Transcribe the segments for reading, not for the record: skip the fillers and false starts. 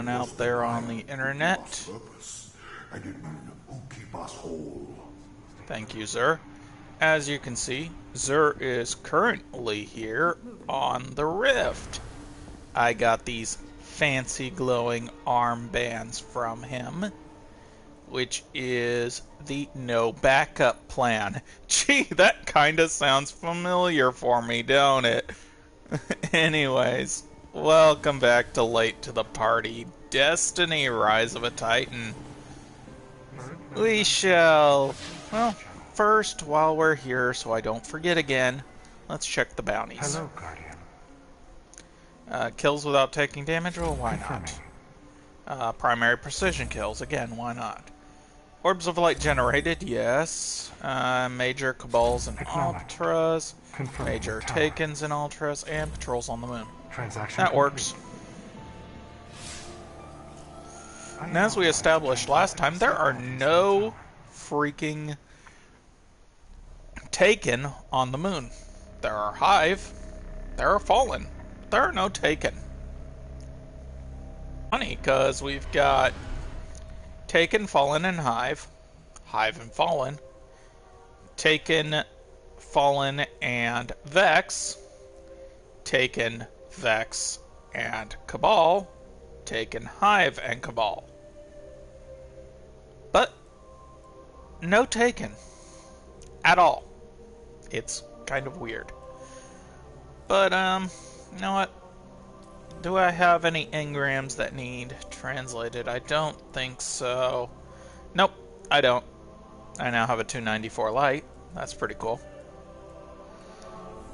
everyone out there on the internet. Thank you, Xur. As you can see, Xur is currently here on the Rift. I got these fancy glowing armbands from him, which is the no backup plan. Gee, that kinda sounds familiar for me, don't it? Anyways, welcome back to Late to the Party, Destiny: Rise of a Titan. We shall... well, first, while we're here, so I don't forget again, let's check the bounties. Hello, Guardian. Kills without taking damage? Well, why not? Primary precision kills, again, why not? Orbs of light generated, yes. Major cabals and ultras. Major takens and ultras, and patrols on the moon. Transaction that works. And as we established last time, there are no freaking Taken on the moon. There are Hive, there are Fallen, there are no Taken. Funny, because we've got Taken, Fallen, and Hive, Hive and Fallen, Taken, Fallen, and Vex, Taken, Vex, and Cabal, Taken, Hive, and Cabal. But no Taken at all. It's kind of weird. But, you know what? Do I have any engrams that need translated? I don't think so. Nope, I don't. I now have a 294 light. That's pretty cool.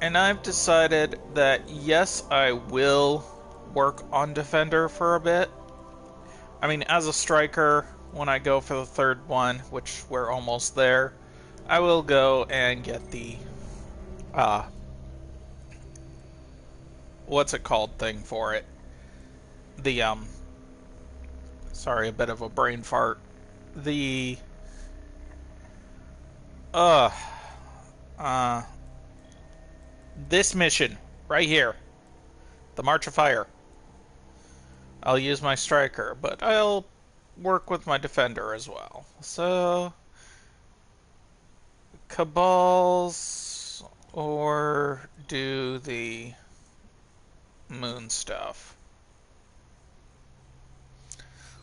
And I've decided that, yes, I will work on Defender for a bit. I mean, as a striker, when I go for the third one, which we're almost there, I will go and get the, what's it called thing for it? The, sorry, a bit of a brain fart. The, this mission, right here. The March of Fire. I'll use my striker, but I'll work with my defender as well. So, Cabals, or do the moon stuff.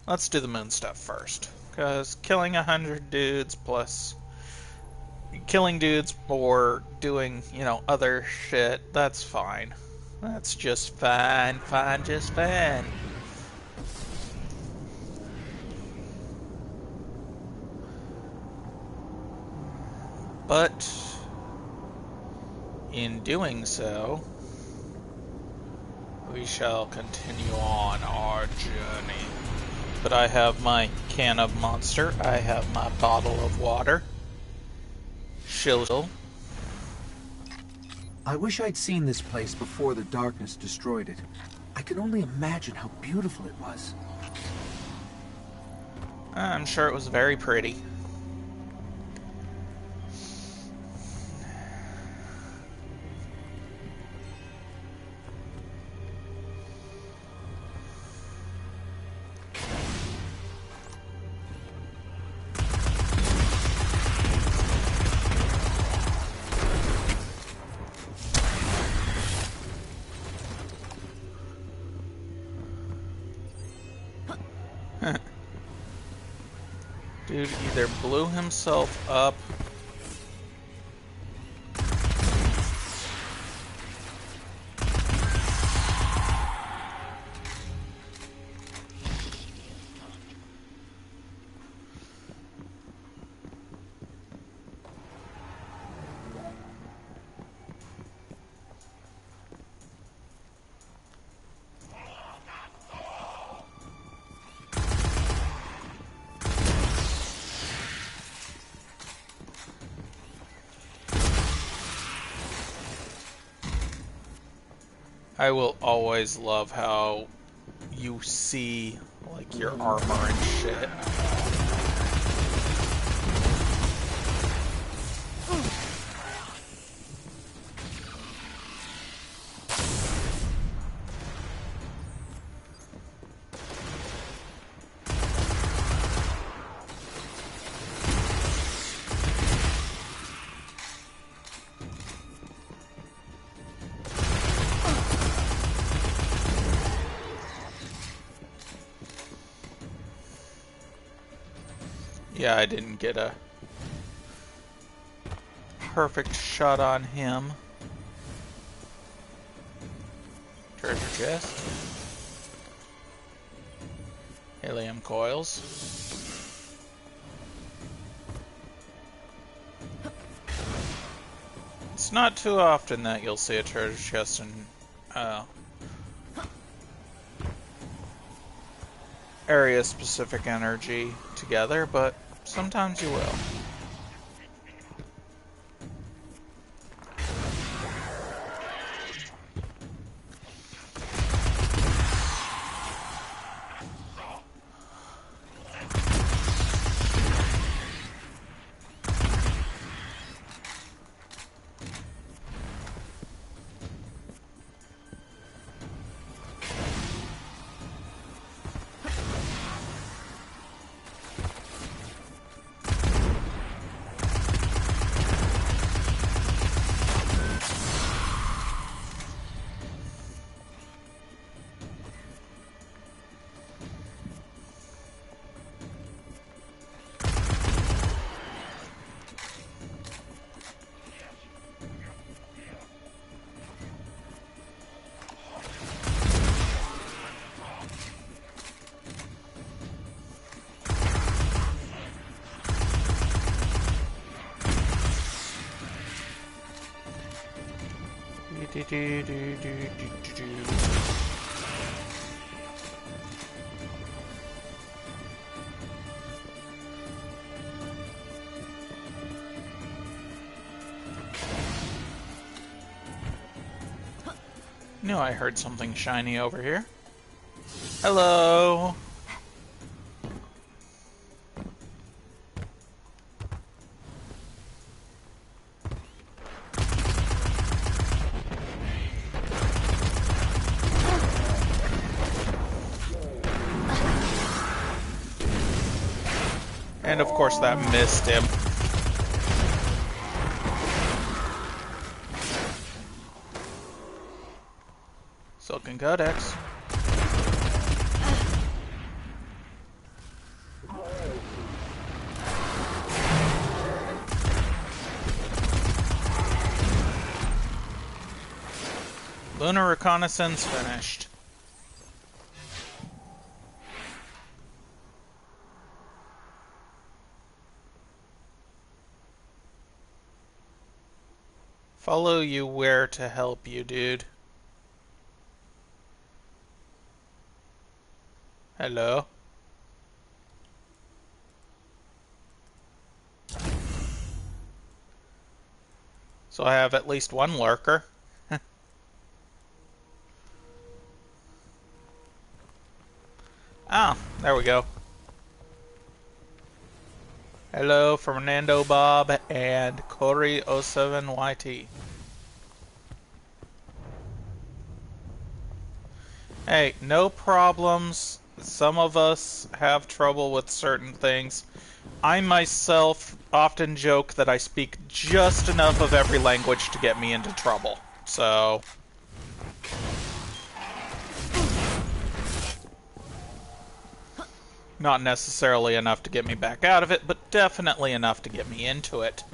Let's do the moon stuff first, because killing 100 dudes plus killing dudes or doing, you know, other shit, that's fine. That's just fine, just fine. But in doing so, we shall continue on our journey. But I have my can of Monster, I have my bottle of water. Shill. I wish I'd seen this place before the darkness destroyed it. I can only imagine how beautiful it was. I'm sure it was very pretty. Dude either blew himself up I will always love how you see, like, your armor and shit. Yeah, I didn't get a perfect shot on him. Treasure chest. Helium coils. It's not too often that you'll see a treasure chest in area-specific energy together, but sometimes you will. Knew I heard something shiny over here. Hello. And of course that missed him. Silken Codex. Lunar reconnaissance finished. Follow you where to help you, dude. Hello? So I have at least one lurker. Ah, there we go. Hello, Fernando Bob and Corey07YT. Hey, no problems. Some of us have trouble with certain things. I myself often joke that I speak just enough of every language to get me into trouble. So... not necessarily enough to get me back out of it, but definitely enough to get me into it.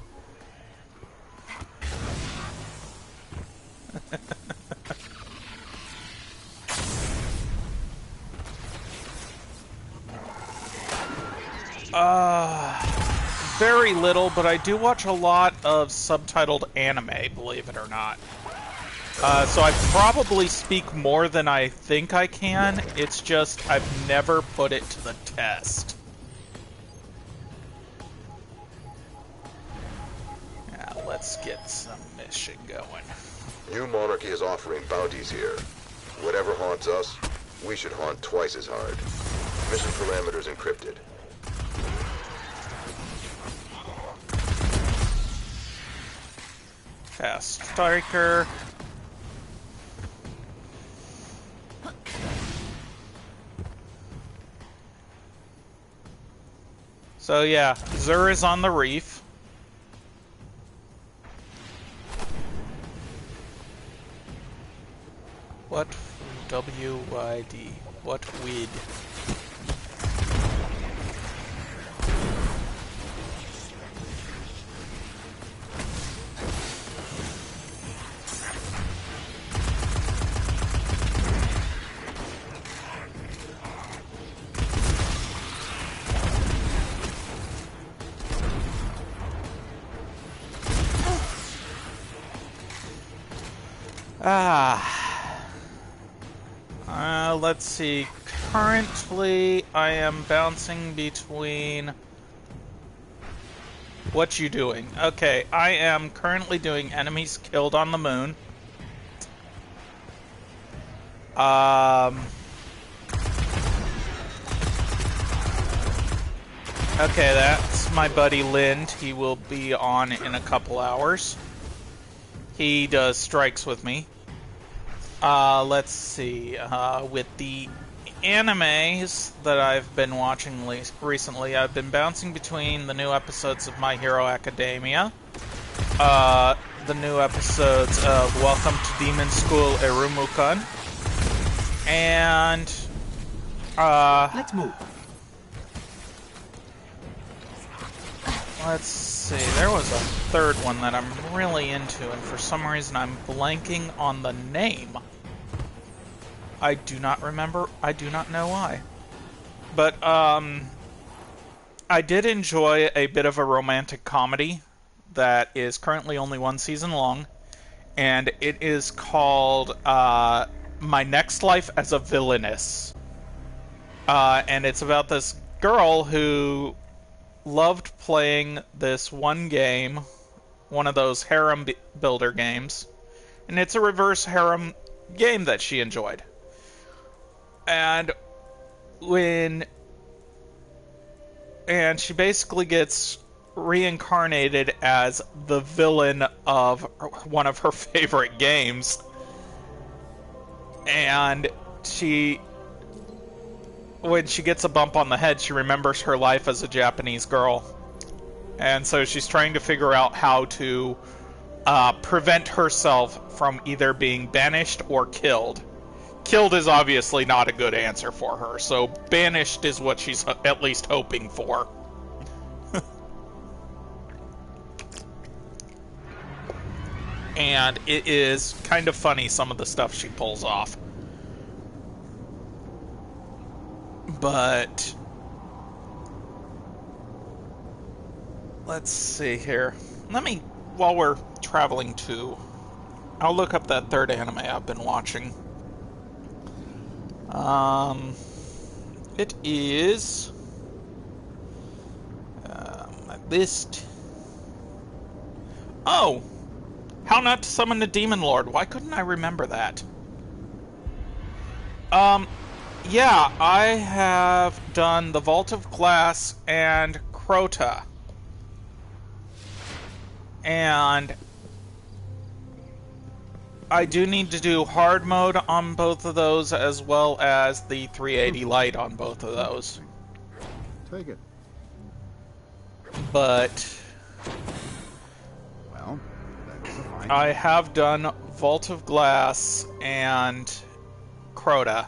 Very little, but I do watch a lot of subtitled anime, believe it or not. So I probably speak more than I think I can. It's just I've never put it to the test. Yeah, let's get some mission going. New Monarchy is offering bounties here. Whatever haunts us, we should haunt twice as hard. Mission parameters encrypted. Fast striker. So yeah, Xur is on the reef. What W-Y-D? What weed? Let's see. Currently, I am bouncing between... What you doing? Okay, I am currently doing enemies killed on the moon. Okay, that's my buddy Lind. He will be on in a couple hours. He does strikes with me. Let's see. With the animes that I've been watching recently, I've been bouncing between the new episodes of My Hero Academia, the new episodes of Welcome to Demon School Irumukun, and Let's move. Let's see, there was a third one that I'm really into, and for some reason I'm blanking on the name. I do not remember, I do not know why. But, I did enjoy a bit of a romantic comedy that is currently only one season long, and it is called, My Next Life as a Villainess. And it's about this girl who loved playing this one game, one of those harem builder games, and it's a reverse harem game that she enjoyed. And she basically gets reincarnated as the villain of one of her favorite games, and when she gets a bump on the head, she remembers her life as a Japanese girl. And so she's trying to figure out how to prevent herself from either being banished or killed. Killed is obviously not a good answer for her, so banished is what she's at least hoping for. And it is kind of funny, some of the stuff she pulls off. But let's see here. While we're traveling too, I'll look up that third anime I've been watching. It is my list. Oh, How Not to Summon a Demon Lord. Why couldn't I remember that? Yeah, I have done the Vault of Glass and Crota. And I do need to do hard mode on both of those, as well as the 380 light on both of those. Take it. But Well, that's fine. I have done Vault of Glass and Crota.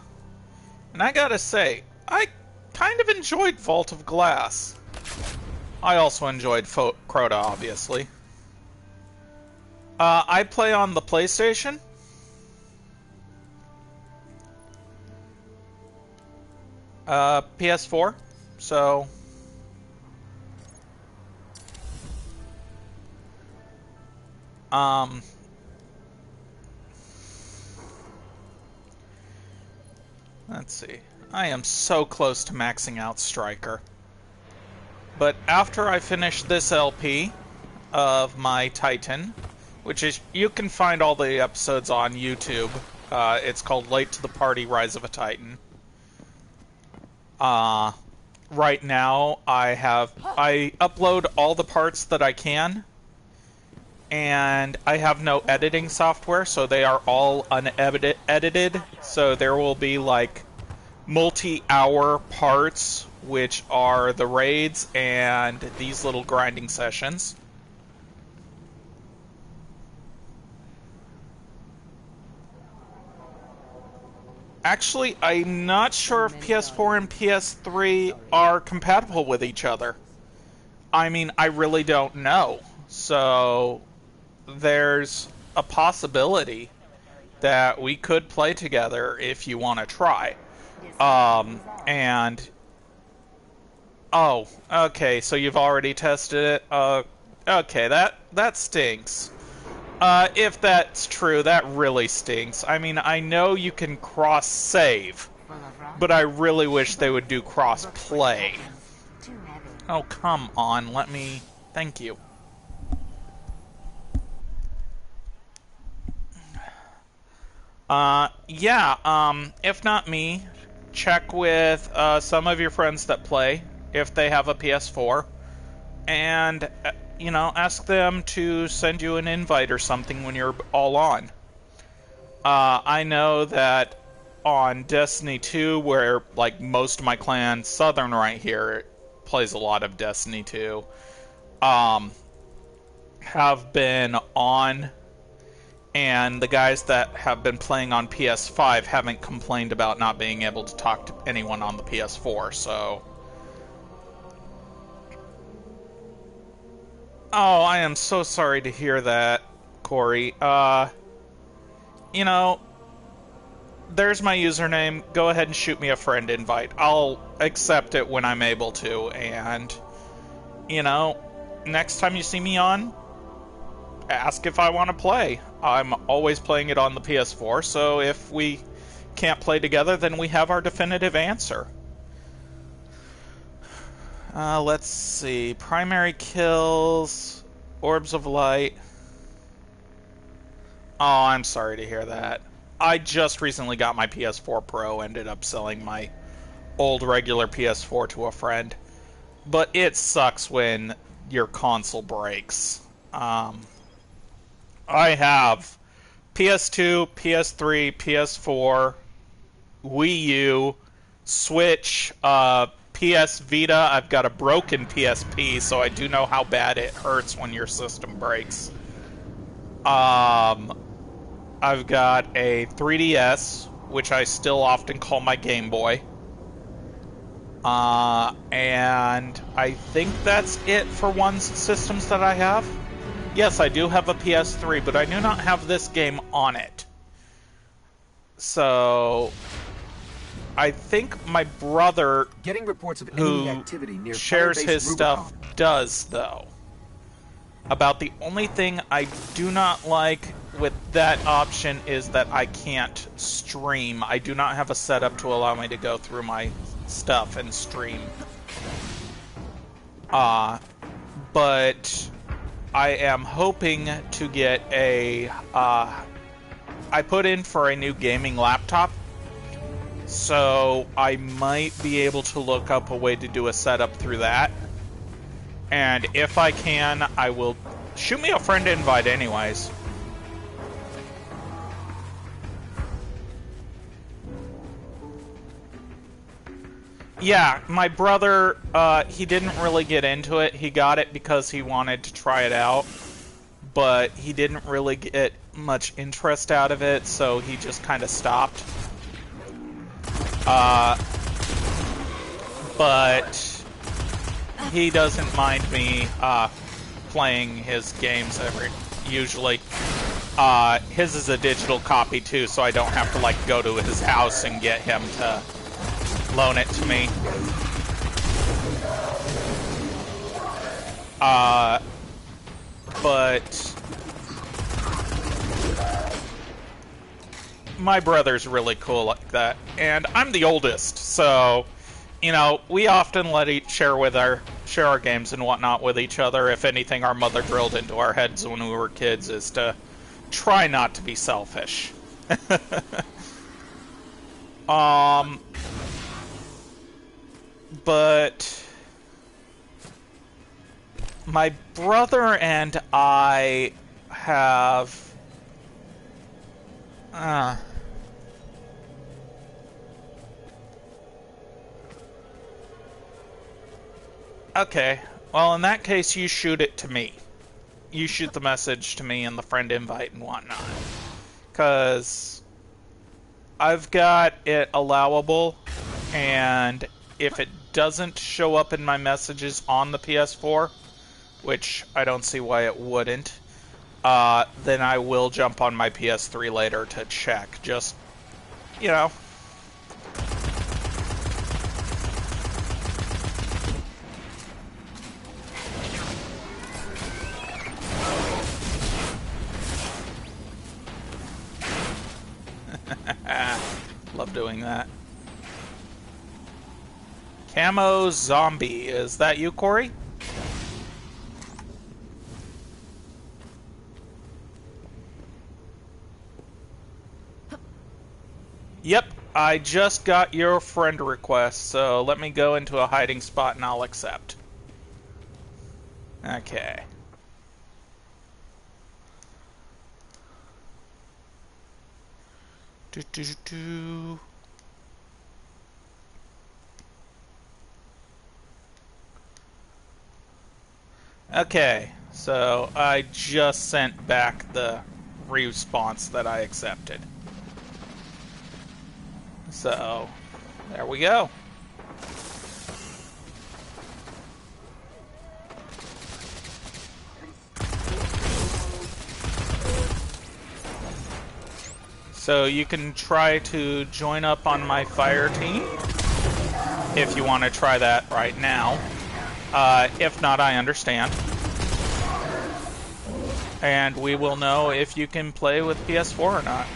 And I gotta say, I kind of enjoyed Vault of Glass. I also enjoyed Crota, obviously. I play on the PlayStation. PS4. So... let's see. I am so close to maxing out Striker. But after I finish this LP of my Titan, which is, you can find all the episodes on YouTube. It's called Late to the Party, Rise of a Titan. Right now, I upload all the parts that I can, and I have no editing software, so they are all unedited. So there will be like multi-hour parts, which are the raids and these little grinding sessions. Actually, I'm not sure if PS4 and PS3 are compatible with each other. I mean, I really don't know. So there's a possibility that we could play together if you want to try. Oh, okay, so you've already tested it? Okay, that stinks. If that's true, that really stinks. I mean, I know you can cross-save, but I really wish they would do cross-play. Oh, come on, let me... Thank you. If not me, check with some of your friends that play, if they have a PS4, and, you know, ask them to send you an invite or something when you're all on. I know that on Destiny 2, where, like, most of my clan, Southern right here, plays a lot of Destiny 2, have been on, and the guys that have been playing on PS5 haven't complained about not being able to talk to anyone on the PS4, so... Oh, I am so sorry to hear that, Corey. You know, there's my username. Go ahead and shoot me a friend invite. I'll accept it when I'm able to, and, you know, next time you see me on, ask if I want to play. I'm always playing it on the PS4, so if we can't play together, then we have our definitive answer. Let's see. Primary kills, Orbs of Light. Oh, I'm sorry to hear that. I just recently got my PS4 Pro, ended up selling my old regular PS4 to a friend. But it sucks when your console breaks. I have PS2, PS3, PS4, Wii U, Switch, PS Vita. I've got a broken PSP, so I do know how bad it hurts when your system breaks. I've got a 3DS, which I still often call my Game Boy. And I think that's it for systems that I have. Yes, I do have a PS3, but I do not have this game on it. So... I think my brother, Getting reports of who enemy activity near shares Firebase his stuff, Rubicon. does, though. About the only thing I do not like with that option is that I can't stream. I do not have a setup to allow me to go through my stuff and stream. But I am hoping to get a... I put in for a new gaming laptop. So I might be able to look up a way to do a setup through that. And if I can, I will... Shoot me a friend invite anyways. Yeah, my brother, he didn't really get into it. He got it because he wanted to try it out. But he didn't really get much interest out of it, so he just kind of stopped. But he doesn't mind me playing his games usually. His is a digital copy too, so I don't have to like go to his house and get him to loan it to me. But my brother's really cool like that, and I'm the oldest, so you know we often share our games and whatnot with each other. If anything, our mother drilled into our heads when we were kids is to try not to be selfish. But my brother and I have okay, well in that case you shoot it to me. You shoot the message to me and the friend invite and whatnot. Because I've got it allowable, and if it doesn't show up in my messages on the PS4, which I don't see why it wouldn't, then I will jump on my PS3 later to check. Just, you know. doing that. Camo Zombie. Is that you, Corey? Yep, I just got your friend request, so let me go into a hiding spot and I'll accept. Okay. Do. Okay, so I just sent back the response that I accepted. So, there we go. So you can try to join up on my fire team if you want to try that right now. If not, I understand. And we will know if you can play with PS4 or not.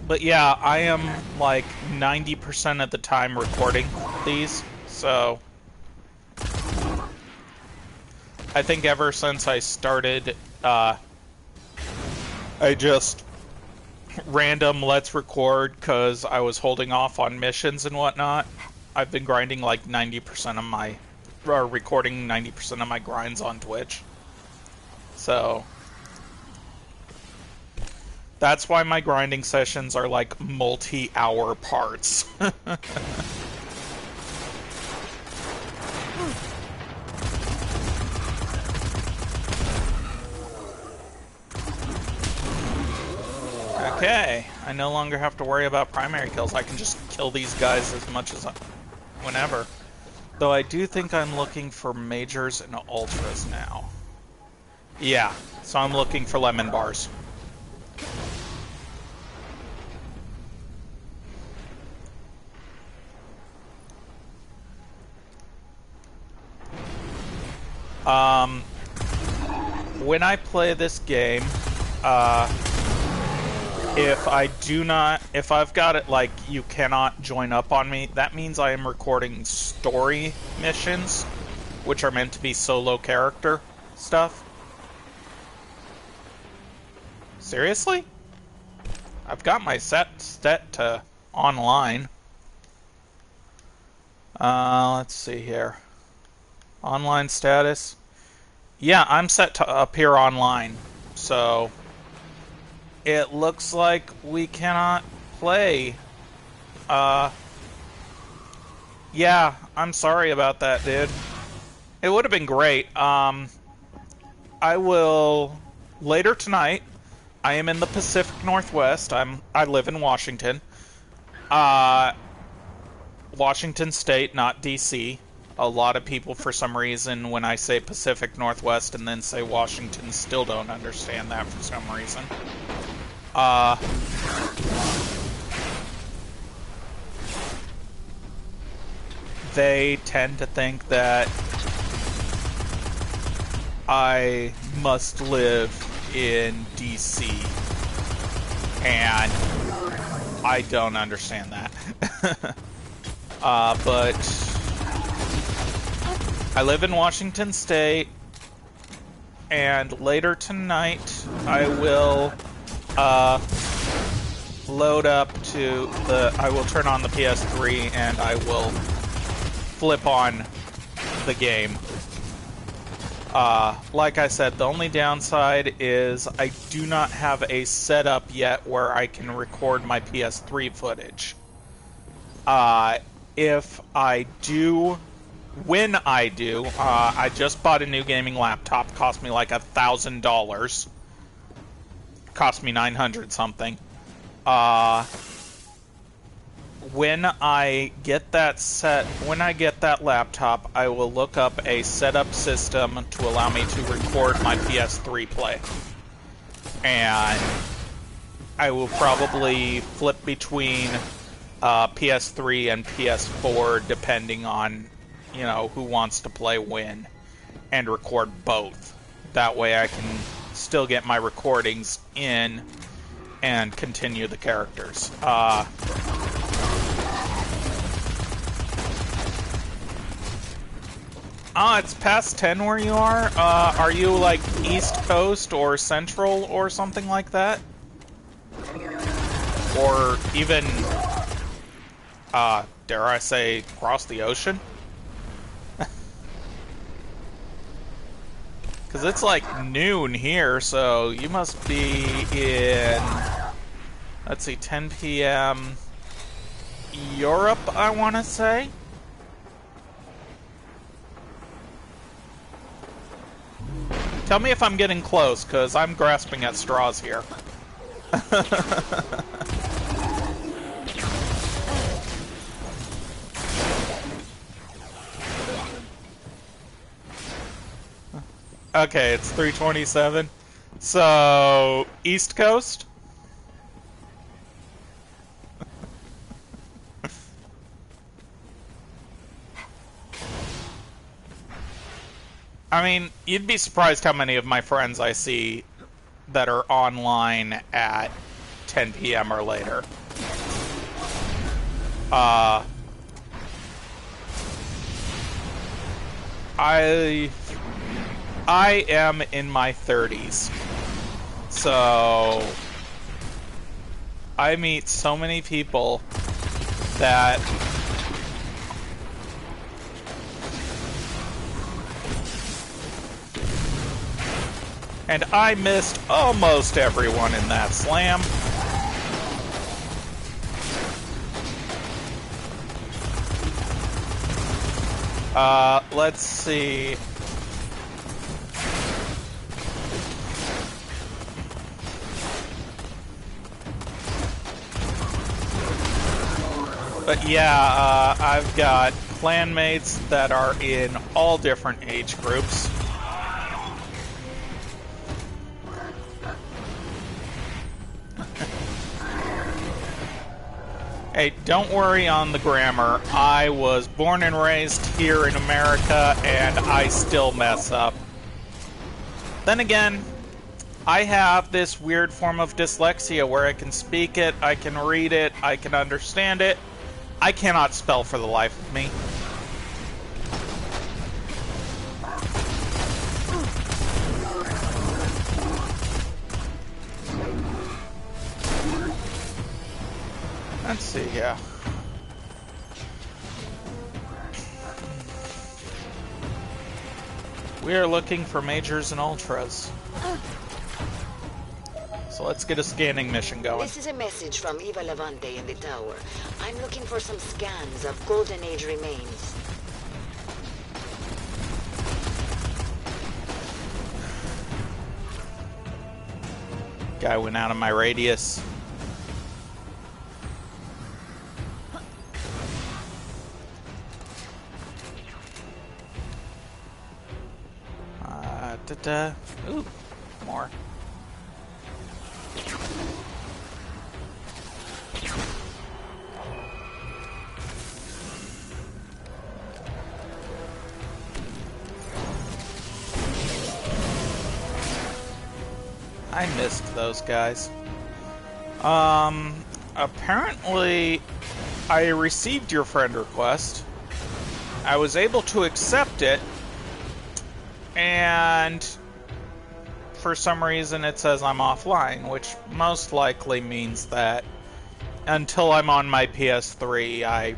But yeah, I am like 90% of the time recording these, so I think ever since I started, I just random let's record because I was holding off on missions and whatnot. I've been grinding like 90% of my, or recording 90% of my grinds on Twitch. So that's why my grinding sessions are like multi-hour parts. Okay, I no longer have to worry about primary kills. I can just kill these guys as much as whenever. Though I do think I'm looking for majors and ultras now. Yeah, so I'm looking for lemon bars. When I play this game, if I've got it like you cannot join up on me, that means I am recording story missions, which are meant to be solo character stuff. Seriously? I've got my set to online. Let's see here. Online status. Yeah, I'm set to appear online, so it looks like we cannot play. Yeah, I'm sorry about that, dude. It would have been great. I will later tonight. I am in the Pacific Northwest. I live in Washington. Washington State, not DC. A lot of people, for some reason, when I say Pacific Northwest and then say Washington, still don't understand that for some reason. They tend to think that I must live in DC, and I don't understand that. But I live in Washington State, and later tonight I will load up to I will turn on the PS3 and I will flip on the game. Like I said, the only downside is I do not have a setup yet where I can record my PS3 footage. If I do, when I do, I just bought a new gaming laptop. Cost me like $1,000. Cost me 900 something. When I get that laptop, I will look up a setup system to allow me to record my PS3 play. And I will probably flip between PS3 and PS4 depending on, you know, who wants to play when, and record both. That way I can still get my recordings in and continue the characters. It's past 10 where you are? Are you, like, East Coast or Central or something like that? Or even, dare I say, across the ocean? Because it's, like, noon here, so you must be in, let's see, 10 p.m. Europe, I want to say? Tell me if I'm getting close, because I'm grasping at straws here. Okay, it's 3:27. So, East Coast? I mean, you'd be surprised how many of my friends I see that are online at 10 p.m. or later. I am in my 30s, so I meet so many people that and I missed almost everyone in that slam. Let's see. But yeah, I've got clanmates that are in all different age groups. Hey, don't worry on the grammar. I was born and raised here in America, and I still mess up. Then again, I have this weird form of dyslexia where I can speak it, I can read it, I can understand it. I cannot spell for the life of me. Let's see, yeah. We are looking for majors and ultras. So let's get a scanning mission going. This is a message from Eva Levante in the tower. I'm looking for some scans of Golden Age remains. Guy went out of my radius. Ooh, more. I missed those guys. Apparently I received your friend request. I was able to accept it, and for some reason it says I'm offline, which most likely means that until I'm on my PS3,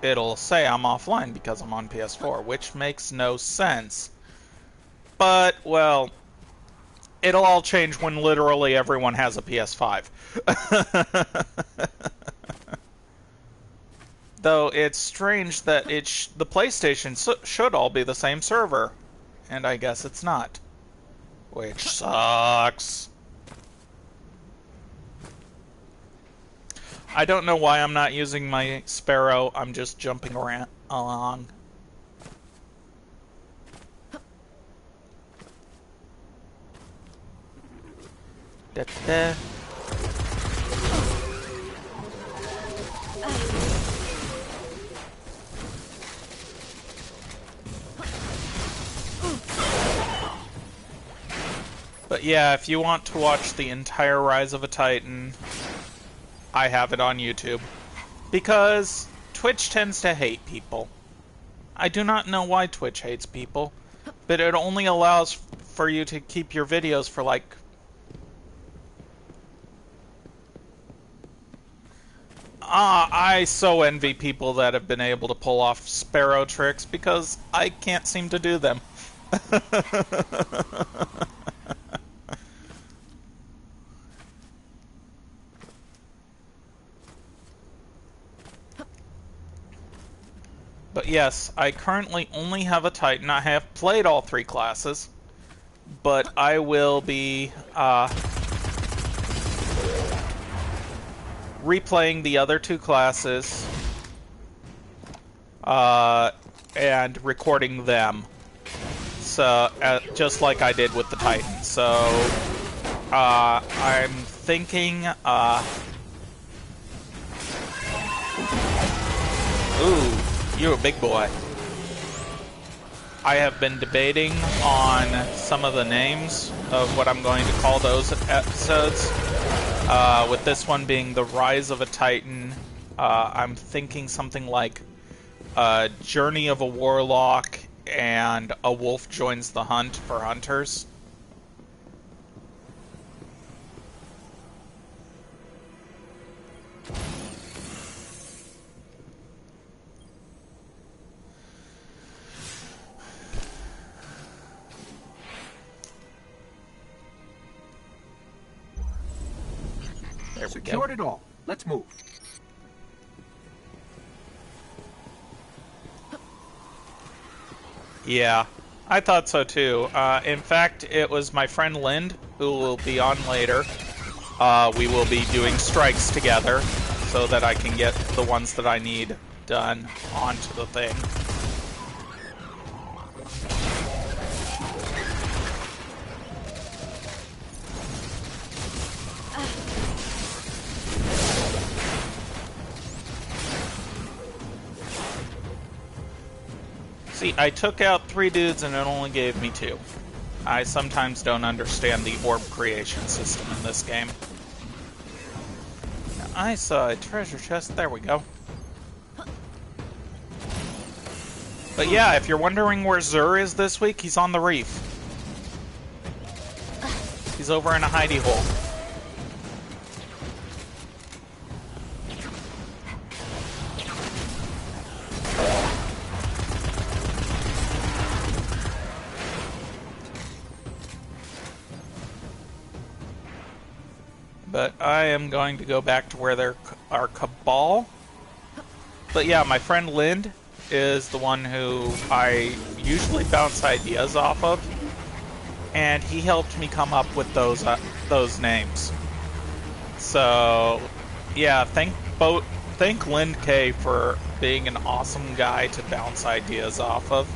it'll say I'm offline because I'm on PS4, which makes no sense. But, well, it'll all change when literally everyone has a PS5. Though it's strange that the PlayStation should all be the same server, and I guess it's not. Which sucks. I don't know why I'm not using my Sparrow, I'm just jumping around along. Da, da. But yeah, if you want to watch the entire Rise of a Titan, I have it on YouTube. Because Twitch tends to hate people. I do not know why Twitch hates people, but it only allows for you to keep your videos for like... I so envy people that have been able to pull off Sparrow tricks, because I can't seem to do them. But yes, I currently only have a Titan. I have played all 3 classes, but I will be replaying the other 2 classes and recording them. So just like I did with the Titan. So I'm thinking. Ooh. You're a big boy. I have been debating on some of the names of what I'm going to call those episodes. With this one being The Rise of a Titan, I'm thinking something like Journey of a Warlock and A Wolf Joins the Hunt for Hunters. Secured it all. Let's move. Yeah, I thought so too. In fact, it was my friend Lind, who will be on later. We will be doing strikes together so that I can get the ones that I need done onto the thing. See, I took out 3 dudes and it only gave me 2. I sometimes don't understand the orb creation system in this game. Now, I saw a treasure chest. There we go. But yeah, if you're wondering where Zur is this week, he's on the reef. He's over in a hidey hole. But I am going to go back to where there are Cabal. But yeah, my friend Lind is the one who I usually bounce ideas off of, and he helped me come up with those names. So yeah, thank Lind K for being an awesome guy to bounce ideas off of.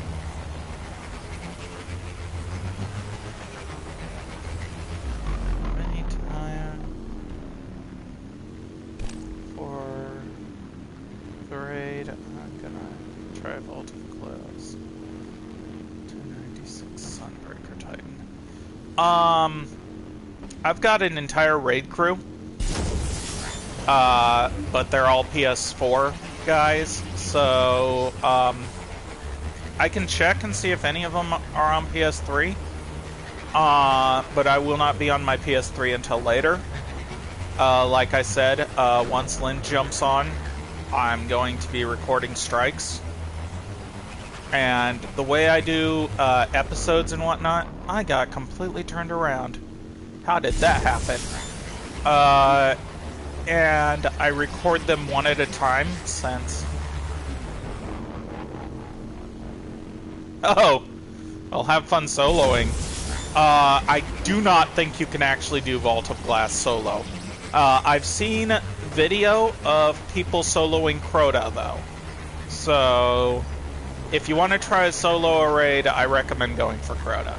I've got an entire raid crew, but they're all PS4 guys, so I can check and see if any of them are on PS3, but I will not be on my PS3 until later. Like I said, once Lynn jumps on, I'm going to be recording strikes. And the way I do episodes and whatnot, I got completely turned around. How did that happen? And I record them one at a time since... Oh! Well, have fun soloing. I do not think you can actually do Vault of Glass solo. I've seen video of people soloing Crota, though. So... if you want to try a solo raid, I recommend going for Crota.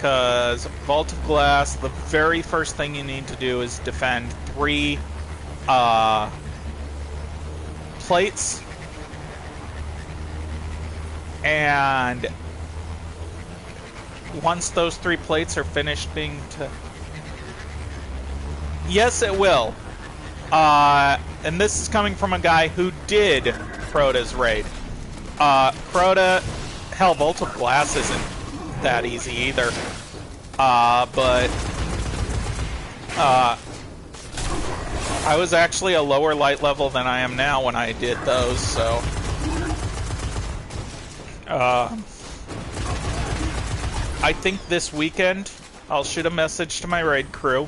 because Vault of Glass, the very first thing you need to do is defend 3 plates, and once those 3 plates are finished being yes, it will. And this is coming from a guy who did Crota's raid. Crota, hell, Vault of Glass isn't that easy either. But I was actually a lower light level than I am now when I did those, so I think this weekend I'll shoot a message to my raid crew,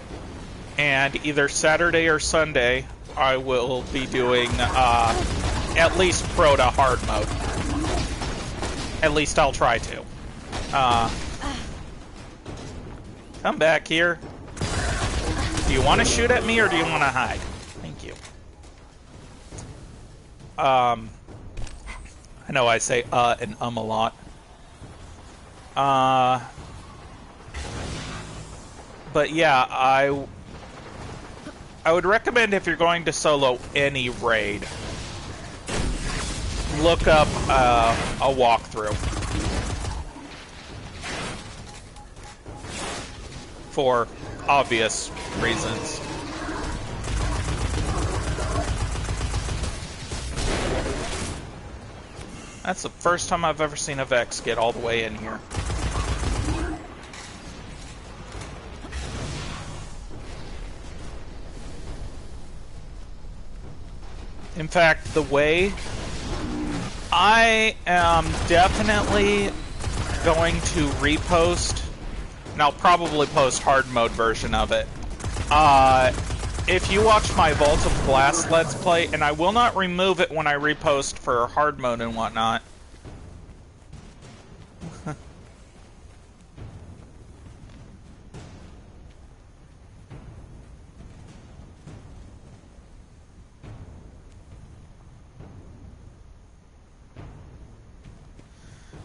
and either Saturday or Sunday I will be doing at least Crota hard mode. At least I'll try to. Come back here. Do you want to shoot at me or do you want to hide? Thank you. I know I say and a lot. But yeah, I would recommend, if you're going to solo any raid, look up a walkthrough for obvious reasons. That's the first time I've ever seen a Vex get all the way in here. In fact, the way I am definitely going to repost, and I'll probably post hard mode version of it. If you watch my Vault of Glass Let's Play, and I will not remove it when I repost for hard mode and whatnot.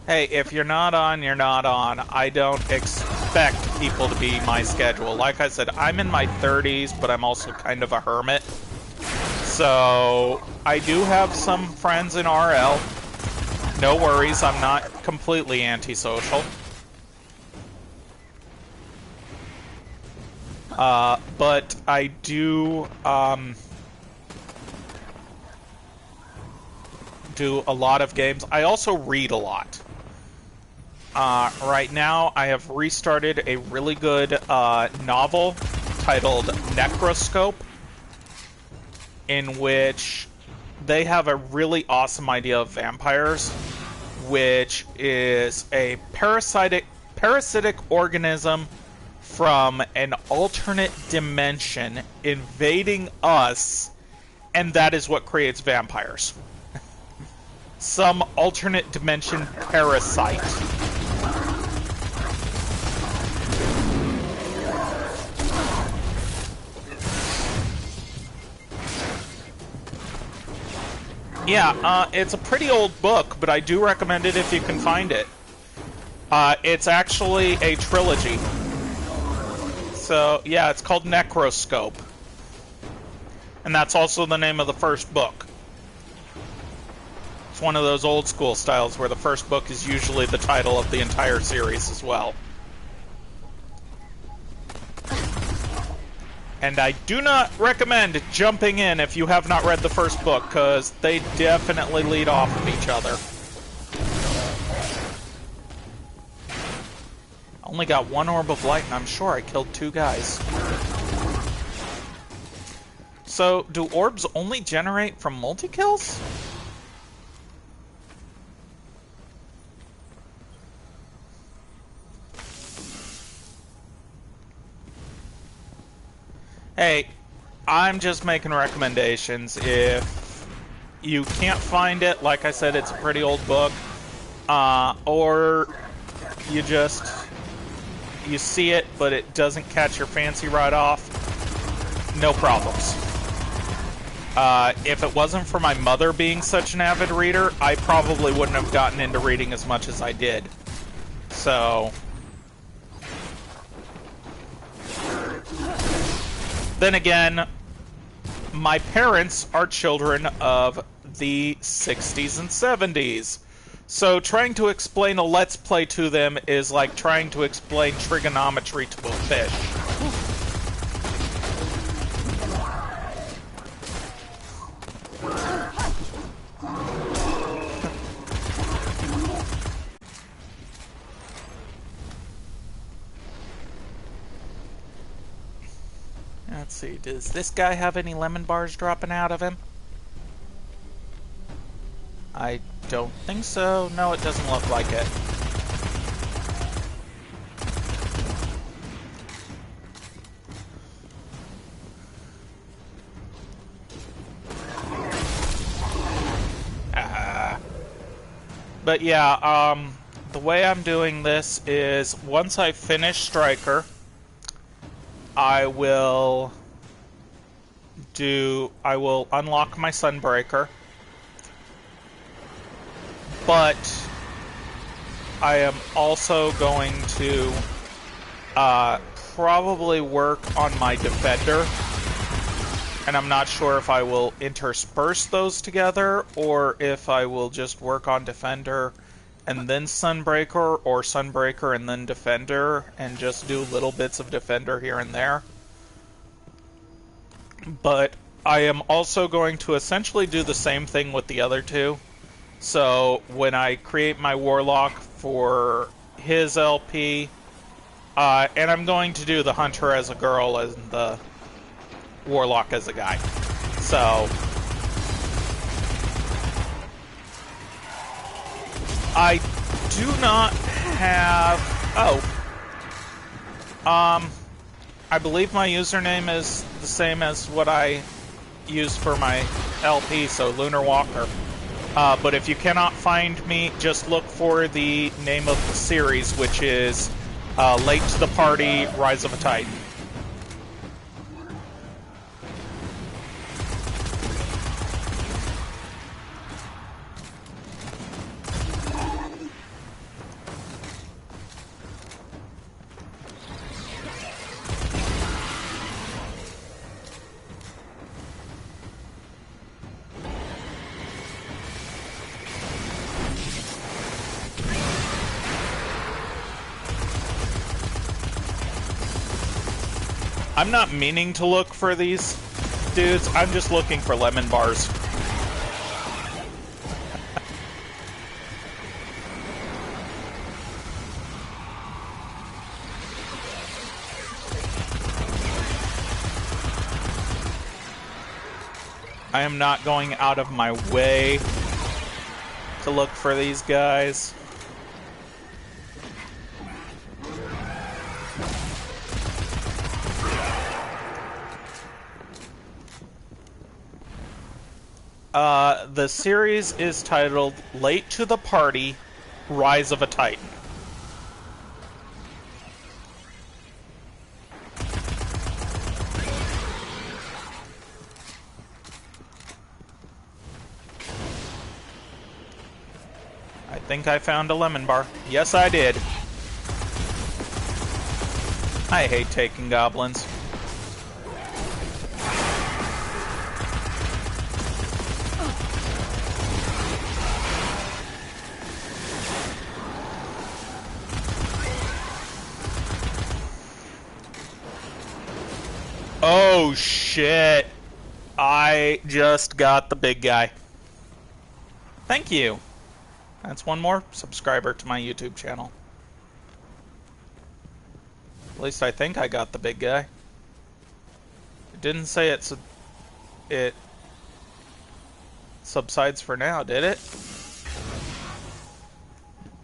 Hey, if you're not on, you're not on. I don't expect people to be my schedule. Like I said, I'm in my 30s, but I'm also kind of a hermit. So, I do have some friends in RL. No worries, I'm not completely antisocial. But I do, do a lot of games. I also read a lot. Right now, I have restarted a really good novel titled Necroscope, in which they have a really awesome idea of vampires, which is a parasitic organism from an alternate dimension invading us, and that is what creates vampires. Some alternate dimension parasite. Yeah, it's a pretty old book, but I do recommend it if you can find it. It's actually a trilogy. So, yeah, it's called Necroscope. And that's also the name of the first book. It's one of those old school styles where the first book is usually the title of the entire series as well. And I do not recommend jumping in if you have not read the first book, because they definitely lead off of each other. I only got 1 orb of light, and I'm sure I killed 2 guys. So, do orbs only generate from multi-kills? Hey, I'm just making recommendations. If you can't find it, like I said, it's a pretty old book, or you see it, but it doesn't catch your fancy right off, no problems. If it wasn't for my mother being such an avid reader, I probably wouldn't have gotten into reading as much as I did. So, Then again, my parents are children of the 60s and 70s. So trying to explain a Let's Play to them is like trying to explain trigonometry to a fish. Let's see, does this guy have any lemon bars dropping out of him? I don't think so. No, it doesn't look like it. But yeah, the way I'm doing this is once I finish Striker, I will unlock my Sunbreaker, but I am also going to probably work on my Defender, and I'm not sure if I will intersperse those together or if I will just work on Defender and then Sunbreaker, or Sunbreaker and then Defender, and just do little bits of Defender here and there. But I am also going to essentially do the same thing with the other two. So when I create my Warlock for his LP, and I'm going to do the Hunter as a girl and the Warlock as a guy. So I do not have... I believe my username is the same as what I use for my LP, so Lunar Walker. But if you cannot find me, just look for the name of the series, which is Late to the Party, Rise of a Titan. I'm not meaning to look for these dudes, I'm just looking for lemon bars. I am not going out of my way to look for these guys. The series is titled Late to the Party, Rise of a Titan. I think I found a lemon bar. Yes, I did. I hate taking goblins. Oh shit. I just got the big guy. Thank you. That's one more subscriber to my YouTube channel. At least I think I got the big guy. It didn't say it subsides for now, did it?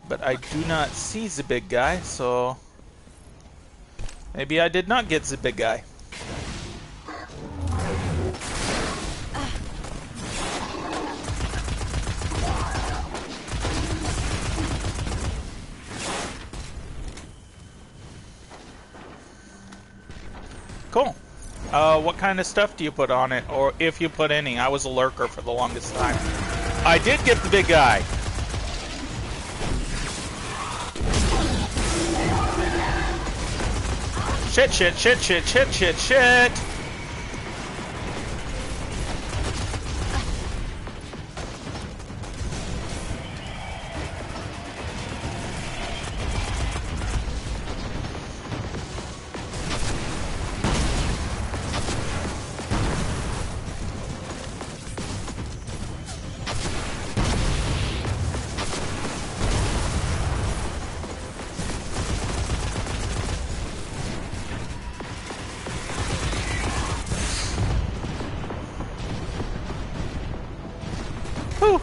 But I do not see the big guy, so maybe I did not get the big guy. Cool. What kind of stuff do you put on it, or if you put any? I was a lurker for the longest time. I did get the big guy. Shit, shit, shit, shit, shit, shit, shit. Whew.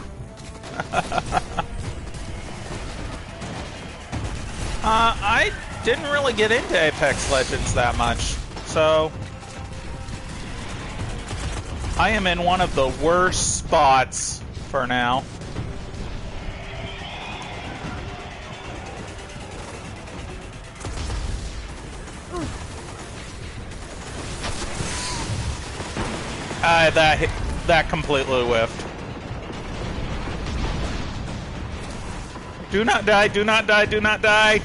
I didn't really get into Apex Legends that much, so I am in one of the worst spots for now. That completely whiffed. Do not die, do not die, do not die!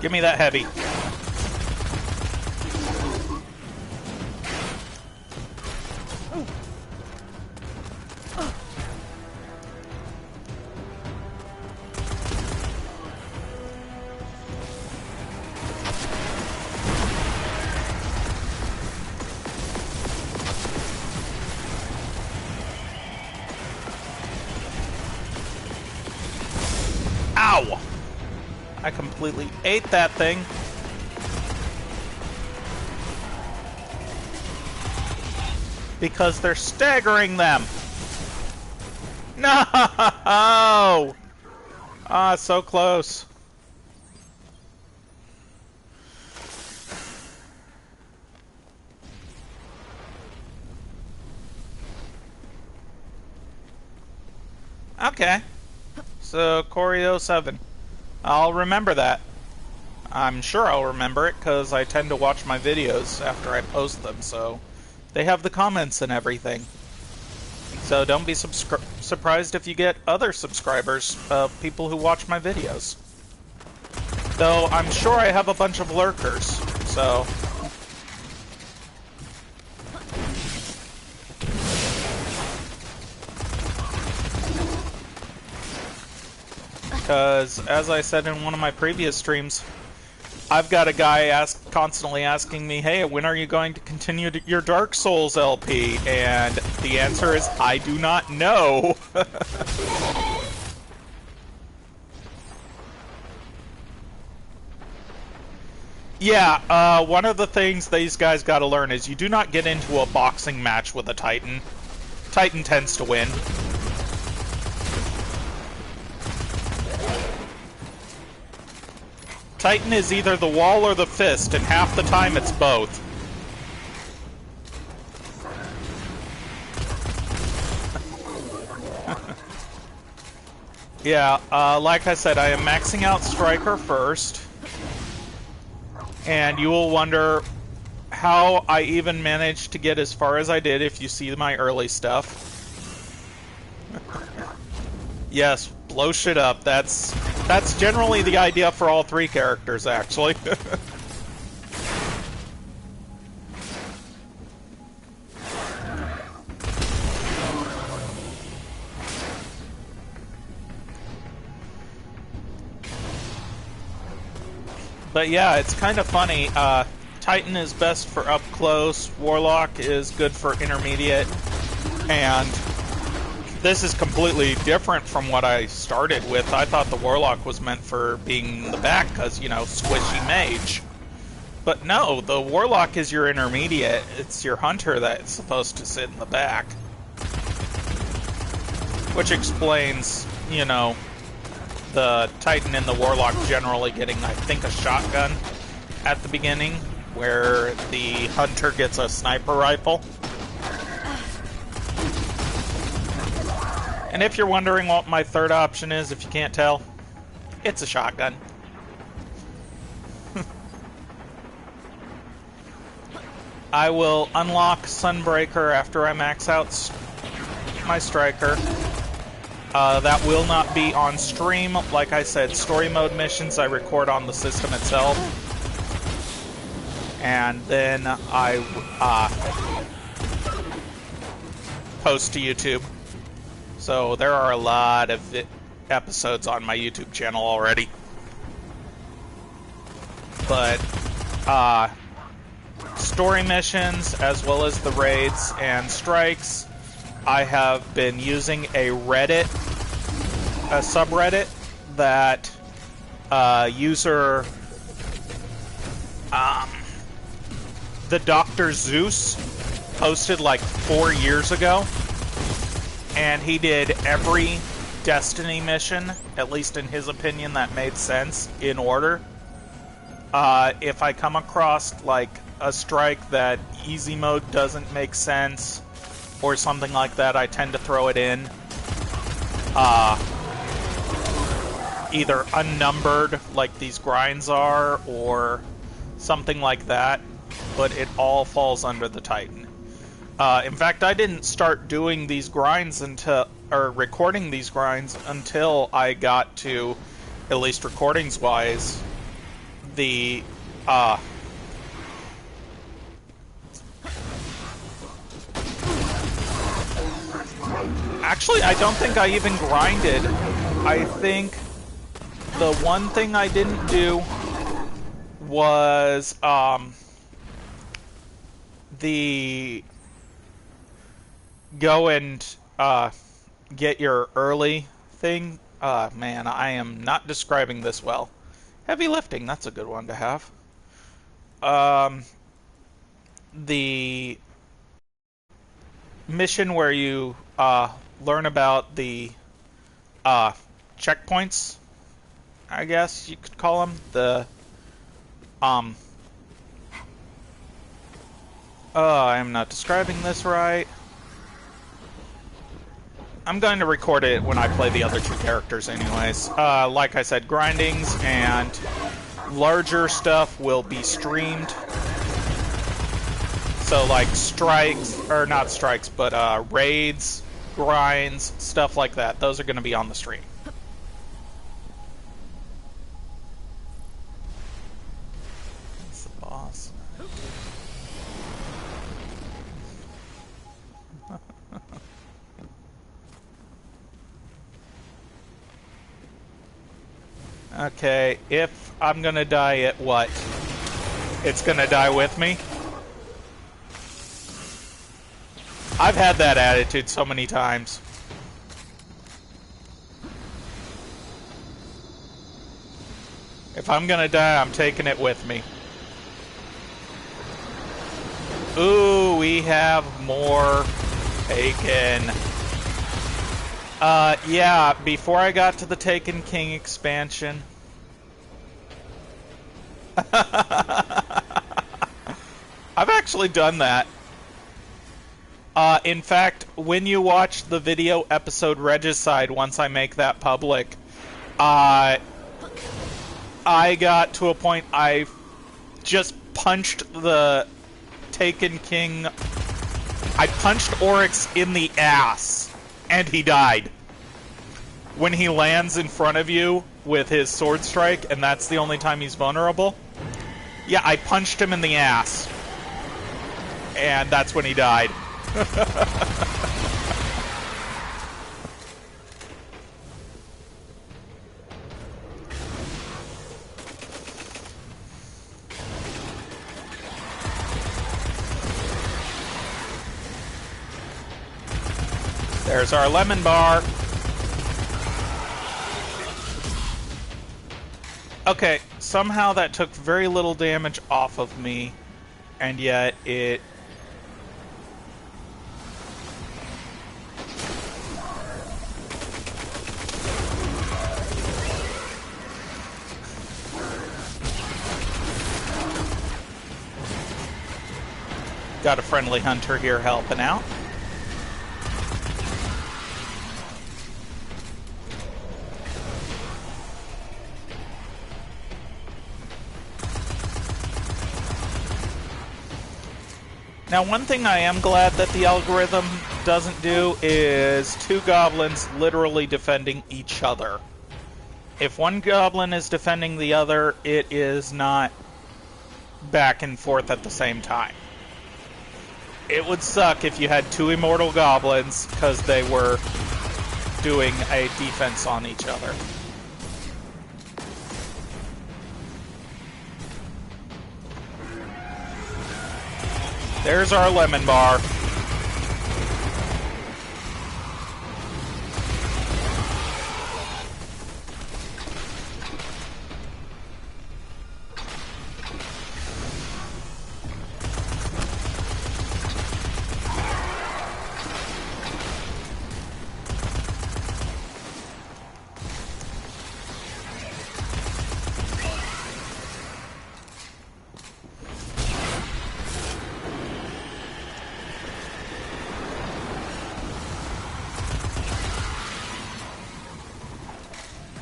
Give me that heavy. Ow! I completely ate that thing. Because they're staggering them. No! Ah, so close. Okay. So, Corio 7. I'll remember that. I'm sure I'll remember it, because I tend to watch my videos after I post them, so they have the comments and everything. So don't be surprised if you get other subscribers of people who watch my videos. Though I'm sure I have a bunch of lurkers, so... Because, as I said in one of my previous streams, I've got a guy constantly asking me, hey, when are you going to continue your Dark Souls LP? And the answer is, I do not know. Yeah, one of the things these guys gotta learn is you do not get into a boxing match with a Titan. Titan tends to win. Titan is either the wall or the fist, and half the time it's both. Yeah, like I said, I am maxing out Striker first. And you will wonder how I even managed to get as far as I did if you see my early stuff. Yes, blow shit up. That's generally the idea for all three characters, actually. But yeah, it's kind of funny. Titan is best for up close, Warlock is good for intermediate, and this is completely different from what I started with. I thought the Warlock was meant for being in the back because, you know, squishy mage. But no, the Warlock is your intermediate. It's your Hunter that's supposed to sit in the back. Which explains, you know, the Titan and the Warlock generally getting, I think, a shotgun at the beginning, where the Hunter gets a sniper rifle. And if you're wondering what my third option is, if you can't tell, it's a shotgun. I will unlock Sunbreaker after I max out my Striker. That will not be on stream. Like I said, story mode missions I record on the system itself. And then I post to YouTube. So there are a lot of episodes on my YouTube channel already. But story missions, as well as the raids and strikes, I have been using a subreddit that user the Dr. Zeus posted like 4 years ago, and he did every Destiny mission, at least in his opinion, that made sense, in order. If I come across like a strike that easy mode doesn't make sense, or something like that, I tend to throw it in. Either unnumbered, like these grinds are, or something like that, but it all falls under the Titan. In fact, I didn't start doing these grinds until, or recording these grinds until I got to, at least recordings-wise, the, Actually, I don't think I even grinded. I think the one thing I didn't do was, the go and, get your early thing. Man, I am not describing this well. Heavy lifting, that's a good one to have. The mission where you, learn about the, checkpoints, I guess you could call them. The, I'm not describing this right. I'm going to record it when I play the other two characters anyways. Like I said, grindings and larger stuff will be streamed. So like strikes, or not strikes, but raids, grinds, stuff like that. Those are going to be on the stream. That's the boss. Okay, if I'm gonna die at what? It's gonna die with me? I've had that attitude so many times. If I'm gonna die, I'm taking it with me. Ooh, we have more Taken. Yeah, before I got to the Taken King expansion. I've actually done that. In fact, when you watch the video episode Regicide, once I make that public, I got to a point I just punched the Taken King. I punched Oryx in the ass, and he died. When he lands in front of you with his sword strike, and that's the only time he's vulnerable. Yeah, I punched him in the ass. And that's when he died. There's our lemon bar. Okay, somehow that took very little damage off of me, and yet it... Got a friendly hunter here helping out. Now, one thing I am glad that the algorithm doesn't do is two goblins literally defending each other. If one goblin is defending the other, it is not back and forth at the same time. It would suck if you had two immortal goblins because they were doing a defense on each other. There's our lemon bar.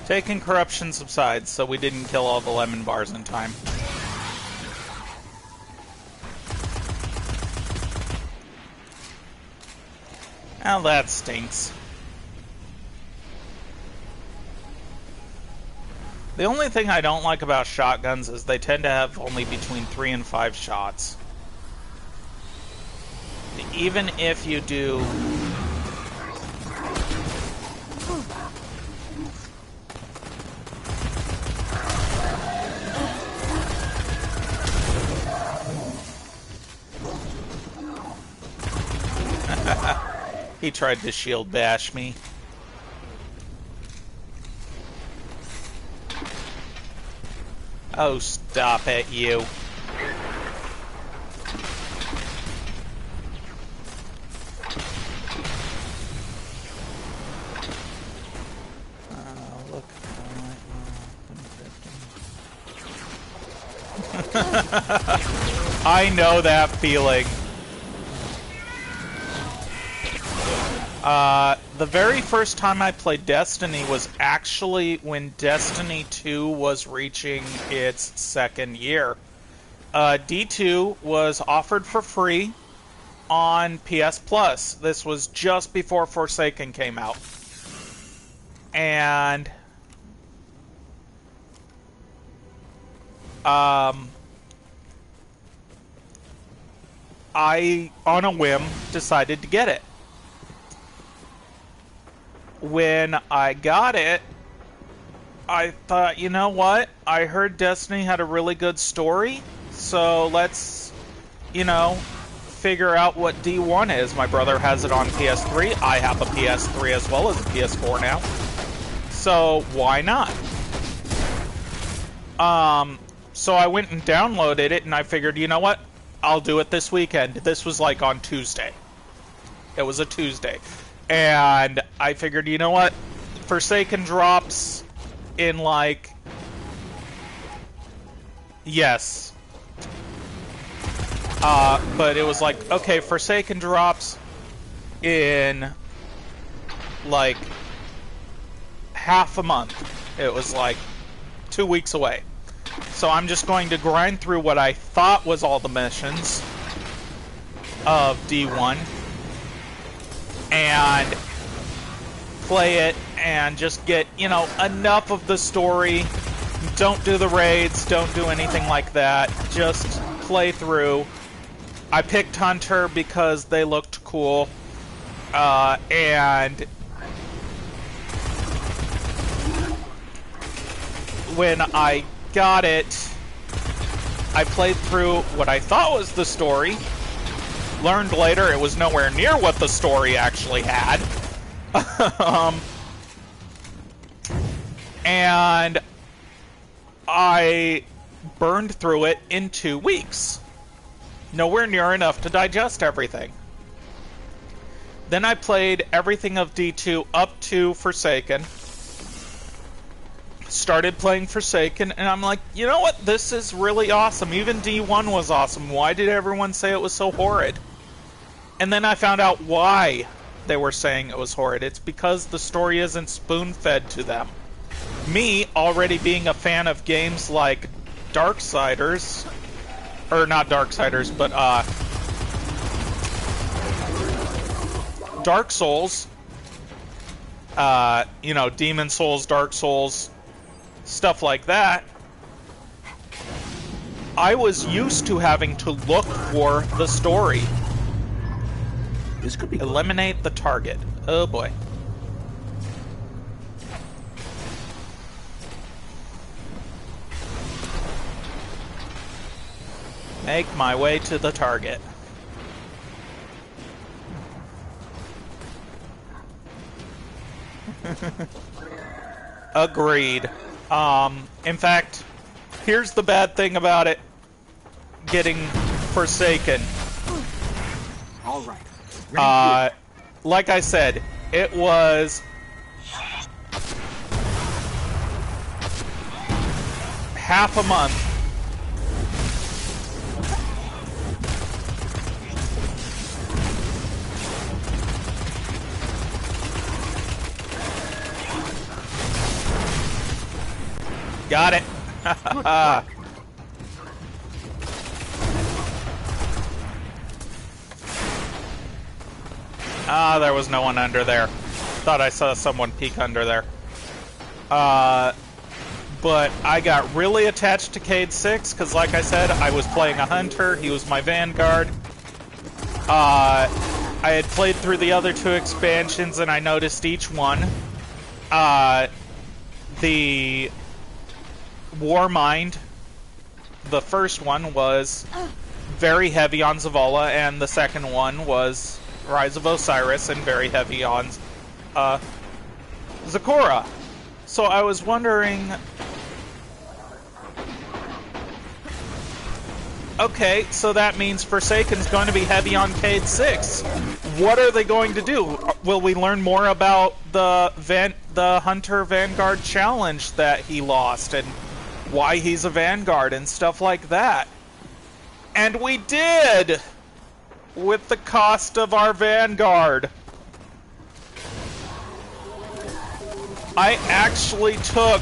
Taking corruption subsides, so we didn't kill all the lemon bars in time. Now that stinks. The only thing I don't like about shotguns is they tend to have only between 3 and 5 shots. Even if you do... He tried to shield bash me. Oh, stop it, you. Look. I know that feeling. The very first time I played Destiny was actually when Destiny 2 was reaching its 2nd year. D2 was offered for free on PS Plus. This was just before Forsaken came out. And I, on a whim, decided to get it. When I got it, I thought, you know what? I heard Destiny had a really good story, so let's, figure out what D1 is. My brother has it on PS3. I have a PS3 as well as a PS4 now. So, why not? So I went and downloaded it, and I figured, you know what? I'll do it this weekend. This was like on Tuesday. It was a Tuesday. And I figured, you know what? Forsaken drops in like... Yes. But it was like, okay, Forsaken drops in like half a month. It was like 2 weeks away. So I'm just going to grind through what I thought was all the missions of D1 and play it and just get, enough of the story. Don't do the raids, don't do anything like that. Just play through. I picked Hunter because they looked cool. And when I got it, I played through what I thought was the story. Learned later it was nowhere near what the story actually had. And I burned through it in 2 weeks. Nowhere near enough to digest everything. Then I played everything of D2 up to Forsaken. Started playing Forsaken, and I'm like, you know what? This is really awesome. Even D1 was awesome. Why did everyone say it was so horrid? And then I found out why they were saying it was horrid. It's because the story isn't spoon-fed to them. Me, already being a fan of games like Darksiders, or not Darksiders, but Dark Souls, Demon Souls, Dark Souls, stuff like that, I was used to having to look for the story. This could be Eliminate the target. Oh boy. Make my way to the target. Agreed. In fact, here's the bad thing about it. Getting Forsaken. all right. Like I said, it was half a month. Got it. Ah, there was no one under there. Thought I saw someone peek under there. But I got really attached to Cayde 6, because like I said, I was playing a hunter, he was my vanguard. I had played through the other 2 expansions, and I noticed each one. The Warmind, the first one was very heavy on Zavala, and the second one was Rise of Osiris, and very heavy on Zecora. So I was wondering, okay, so that means Forsaken's going to be heavy on Cayde 6. What are they going to do? Will we learn more about the Hunter Vanguard challenge that he lost and why he's a Vanguard and stuff like that? And we did! With the cost of our Vanguard. I actually took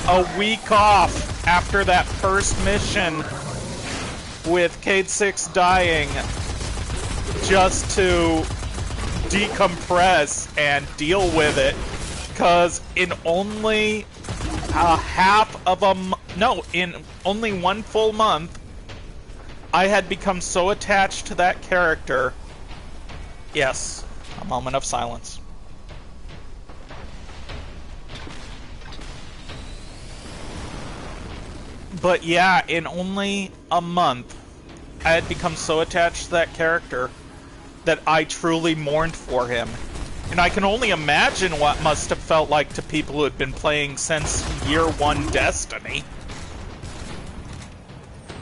a week off after that first mission with Cayde 6 dying just to decompress and deal with it, because in only in only 1 full month, I had become so attached to that character. Yes, a moment of silence. But yeah, in only a month, I had become so attached to that character that I truly mourned for him. And I can only imagine what must have felt like to people who had been playing since Year 1 Destiny.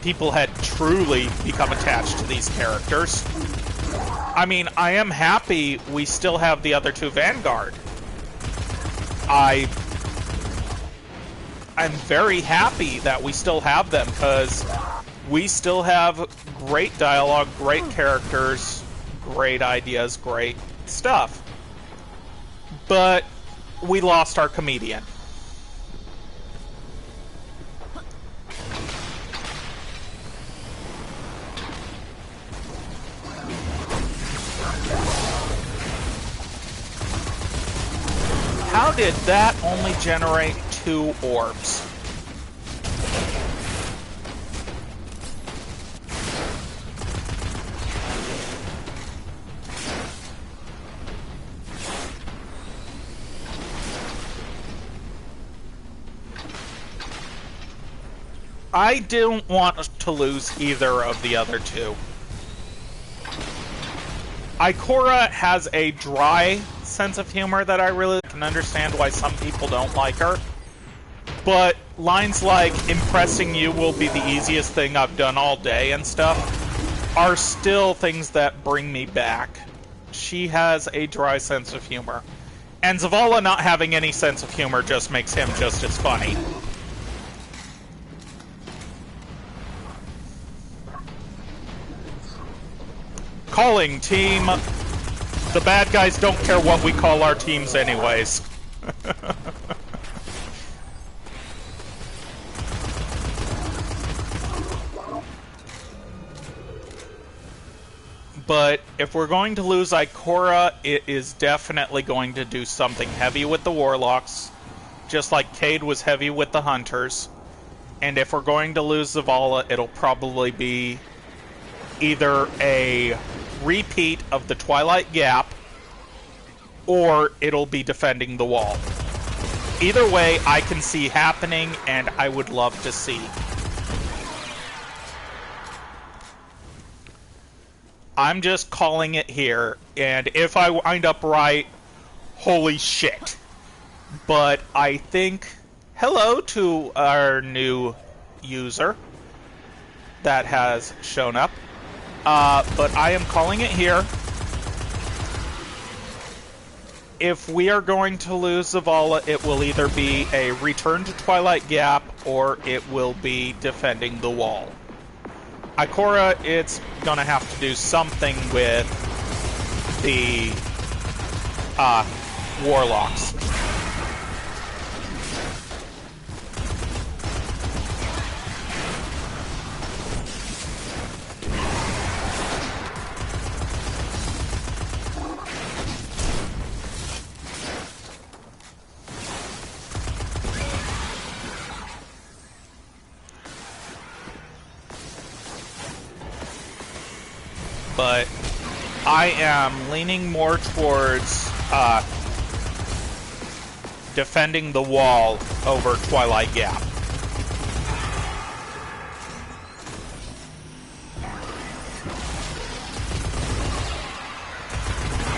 People had truly become attached to these characters. I mean, I am happy we still have the other 2 Vanguard. I'm very happy that we still have them, because we still have great dialogue, great characters, great ideas, great stuff. But we lost our comedian. How did that only generate 2 orbs? I don't want to lose either of the other 2. Ikora has a dry sense of humor that I really can understand why some people don't like her. But lines like, impressing you will be the easiest thing I've done all day and stuff, are still things that bring me back. She has a dry sense of humor. And Zavala not having any sense of humor just makes him just as funny. Calling team. The bad guys don't care what we call our teams anyways. But if we're going to lose Ikora, it is definitely going to do something heavy with the Warlocks, just like Cayde was heavy with the Hunters. And if we're going to lose Zavala, it'll probably be either a repeat of the Twilight Gap, or it'll be defending the wall. Either way, I can see happening, and I would love to see. I'm just calling it here, and if I wind up right, holy shit. But I think, hello to our new user that has shown up. But I am calling it here. If we are going to lose Zavala, it will either be a return to Twilight Gap, or it will be defending the wall. Ikora, it's gonna have to do something with the Warlocks. but I am leaning more towards defending the wall over Twilight Gap.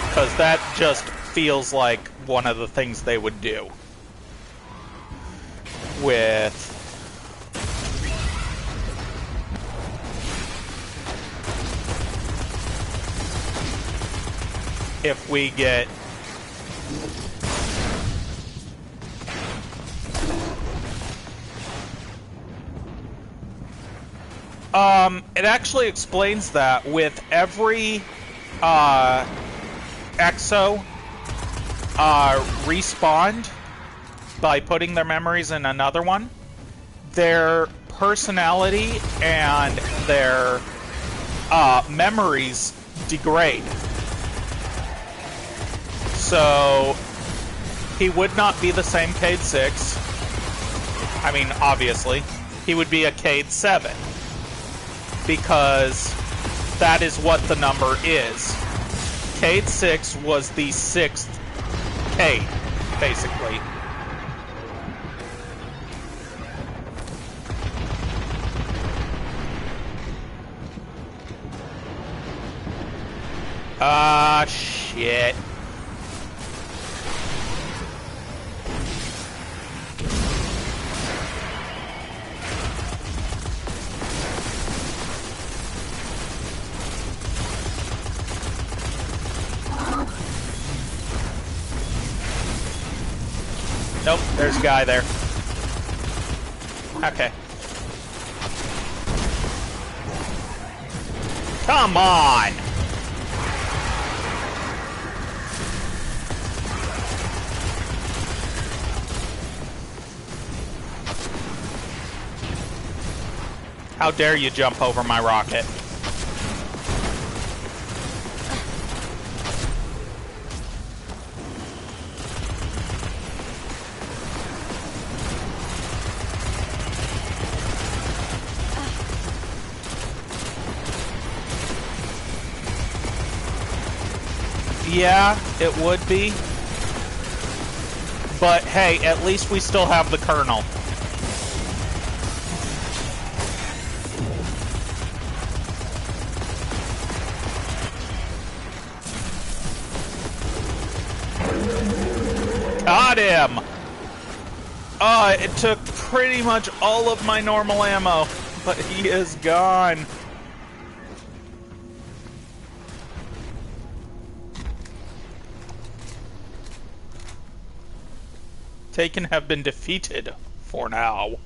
Because that just feels like one of the things they would do. With... if we get... it actually explains that with every Exo respawned by putting their memories in another one, their personality and their memories degrade. So he would not be the same Cayde 6. I mean, obviously. He would be a Cayde 7. Because that is what the number is. Cayde 6 was the 6th Cayde, basically. Shit. Nope, there's a guy there. Okay. Come on! How dare you jump over my rocket? Yeah, it would be. But hey, at least we still have the Colonel. Got him! It took pretty much all of my normal ammo, but he is gone. Taken have been defeated for now.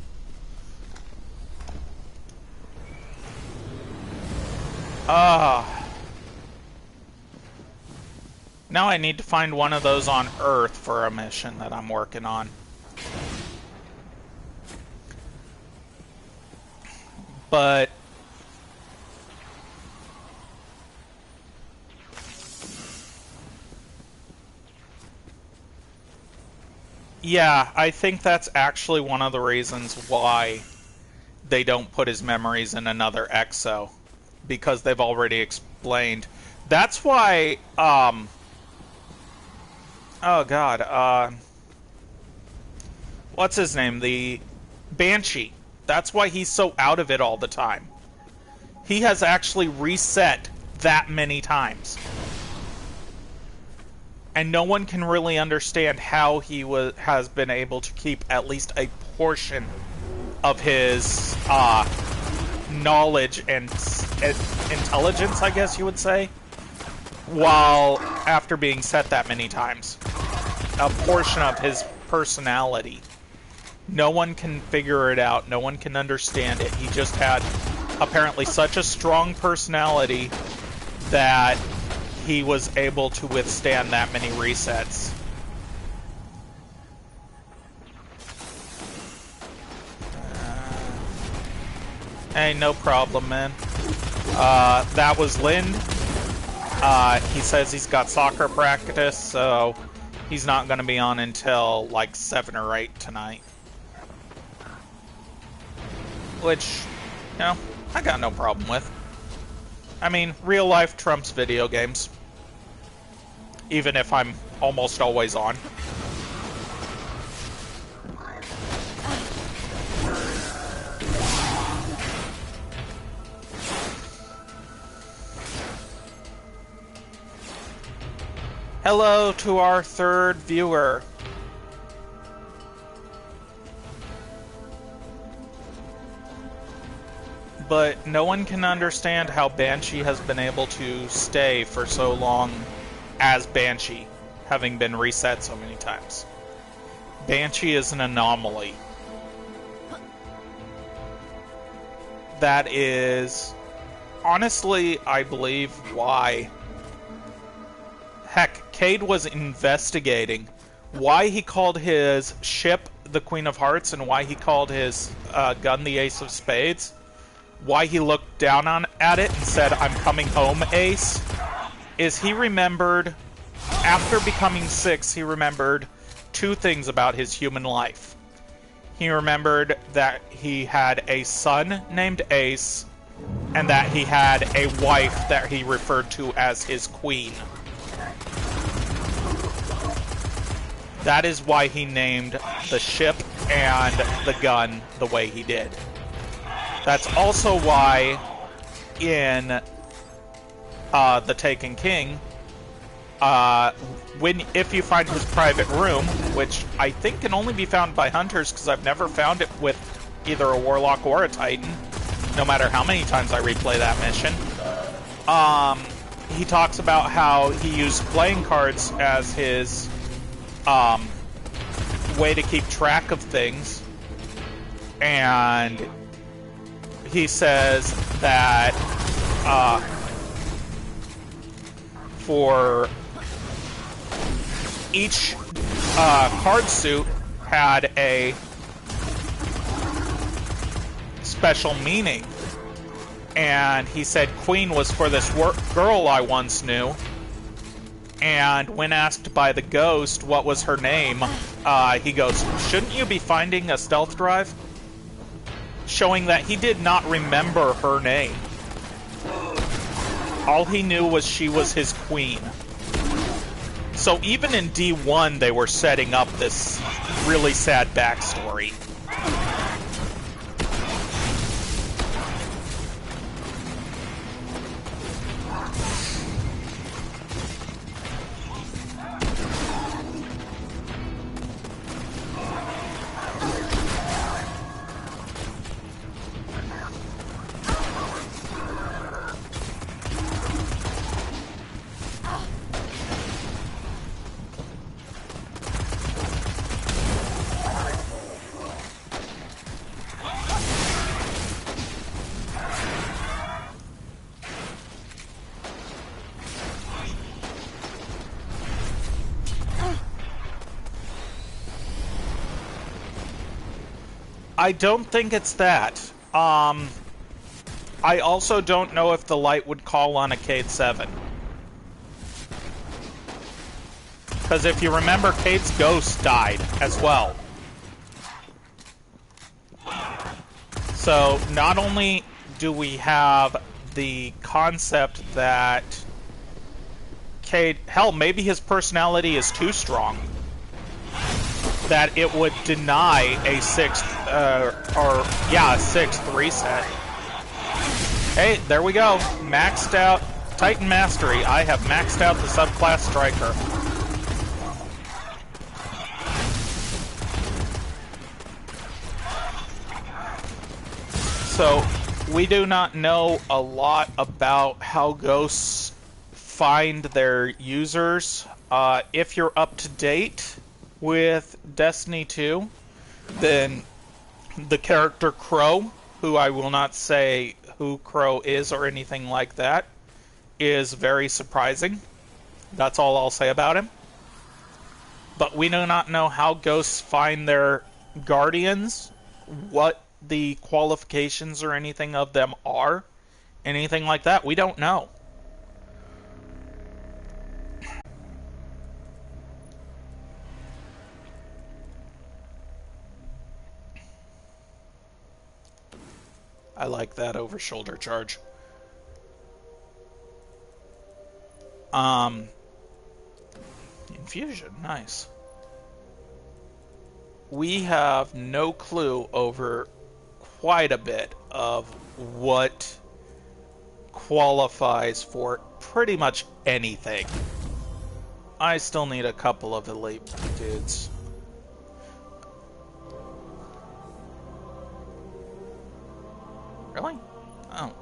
Now I need to find one of those on Earth for a mission that I'm working on. But... yeah, I think that's actually one of the reasons why they don't put his memories in another Exo. Because they've already explained. That's why, oh god, what's his name? The Banshee. That's why he's so out of it all the time. He has actually reset that many times. And no one can really understand how he has been able to keep at least a portion of his knowledge and intelligence, I guess you would say, while after being set that many times. A portion of his personality. No one can figure it out. No one can understand it. He just had apparently such a strong personality that he was able to withstand that many resets. Hey, no problem, man. That was Lind. He says he's got soccer practice, so he's not going to be on until like 7 or 8 tonight. Which, you know, I got no problem with. I mean, real life trumps video games. Even if I'm almost always on. Hello to our third viewer. But no one can understand how Banshee has been able to stay for so long as Banshee, having been reset so many times. Banshee is an anomaly. That is, honestly, I believe, why. Heck, Cayde was investigating why he called his ship the Queen of Hearts and why he called his gun the Ace of Spades. Why he looked down at it and said, "I'm coming home, Ace," is he remembered, after becoming 6, he remembered 2 things about his human life. He remembered that he had a son named Ace, and that he had a wife that he referred to as his queen. That is why he named the ship and the gun the way he did. That's also why in The Taken King, if you find his private room, which I think can only be found by hunters because I've never found it with either a warlock or a titan, no matter how many times I replay that mission, he talks about how he used playing cards as his way to keep track of things, and he says that for each card suit had a special meaning. And he said Queen was for this girl I once knew. And when asked by the ghost what was her name, he goes, "Shouldn't you be finding a stealth drive?" Showing that he did not remember her name. All he knew was she was his queen. So even in D1, they were setting up this really sad backstory. I don't think it's that. I also don't know if the light would call on a Cayde 7. Because if you remember, Cayde's ghost died as well. So not only do we have the concept that Cayde, hell, maybe his personality is too strong, that it would deny a sixth reset. Hey, there we go. Maxed out Titan Mastery. I have maxed out the subclass Striker. So, we do not know a lot about how ghosts find their users. If you're up to date with Destiny 2, then the character Crow, who I will not say who Crow is or anything like that, is very surprising. That's all I'll say about him. But we do not know how ghosts find their guardians, what the qualifications or anything of them are, anything like that. We don't know. I like that over shoulder charge. Infusion, nice. We have no clue over quite a bit of what qualifies for pretty much anything. I still need a couple of elite dudes. Really? Oh.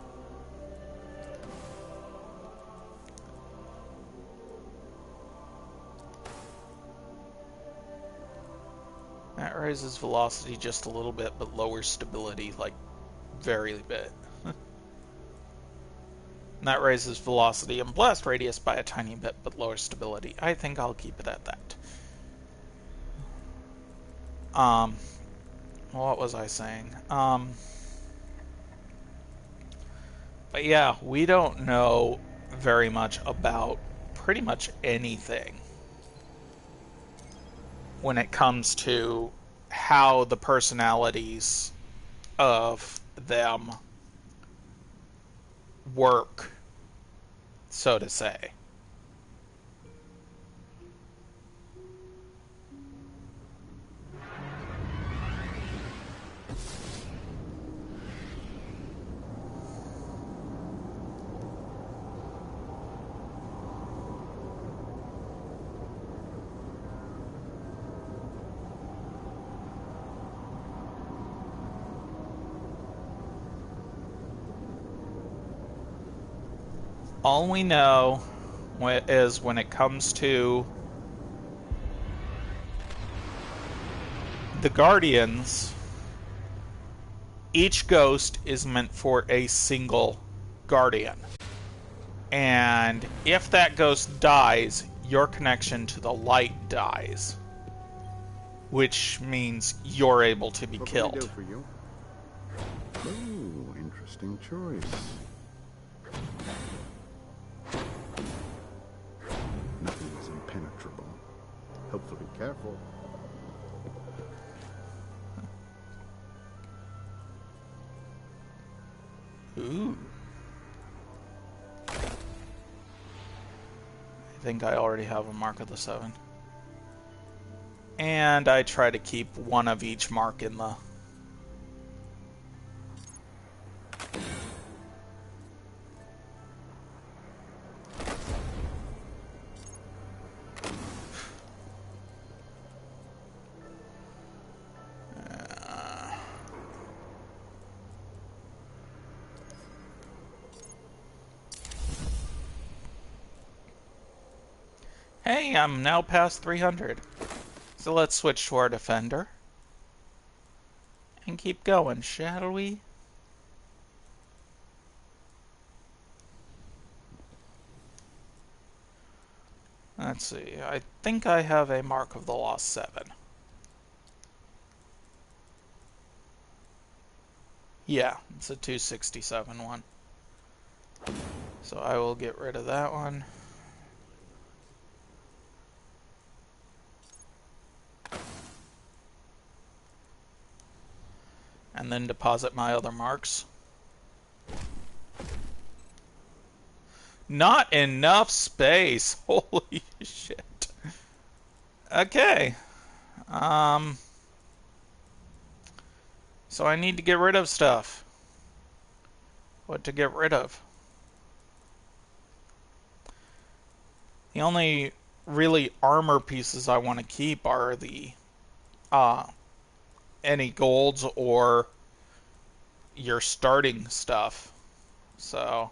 That raises velocity just a little bit, but lowers stability, like, very bit. And that raises velocity and blast radius by a tiny bit, but lowers stability. I think I'll keep it at that. What was I saying? But yeah, we don't know very much about pretty much anything when it comes to how the personalities of them work, so to say. All we know is when it comes to the Guardians, each ghost is meant for a single Guardian. And if that ghost dies, your connection to the light dies. Which means you're able to be killed. What can I do for you? Oh, interesting choice. Nothing is impenetrable. Hopefully careful. Ooh. I think I already have a Mark of the Seven. And I try to keep one of each mark in the... Hey, I'm now past 300. So let's switch to our defender. And keep going, shall we? Let's see, I think I have a Mark of the Lost 7. Yeah, it's a 267 one. So I will get rid of that one. And then deposit my other marks. Not enough space. Holy shit. Okay. So I need to get rid of stuff. What to get rid of? The only really armor pieces I want to keep are the any golds or your starting stuff. So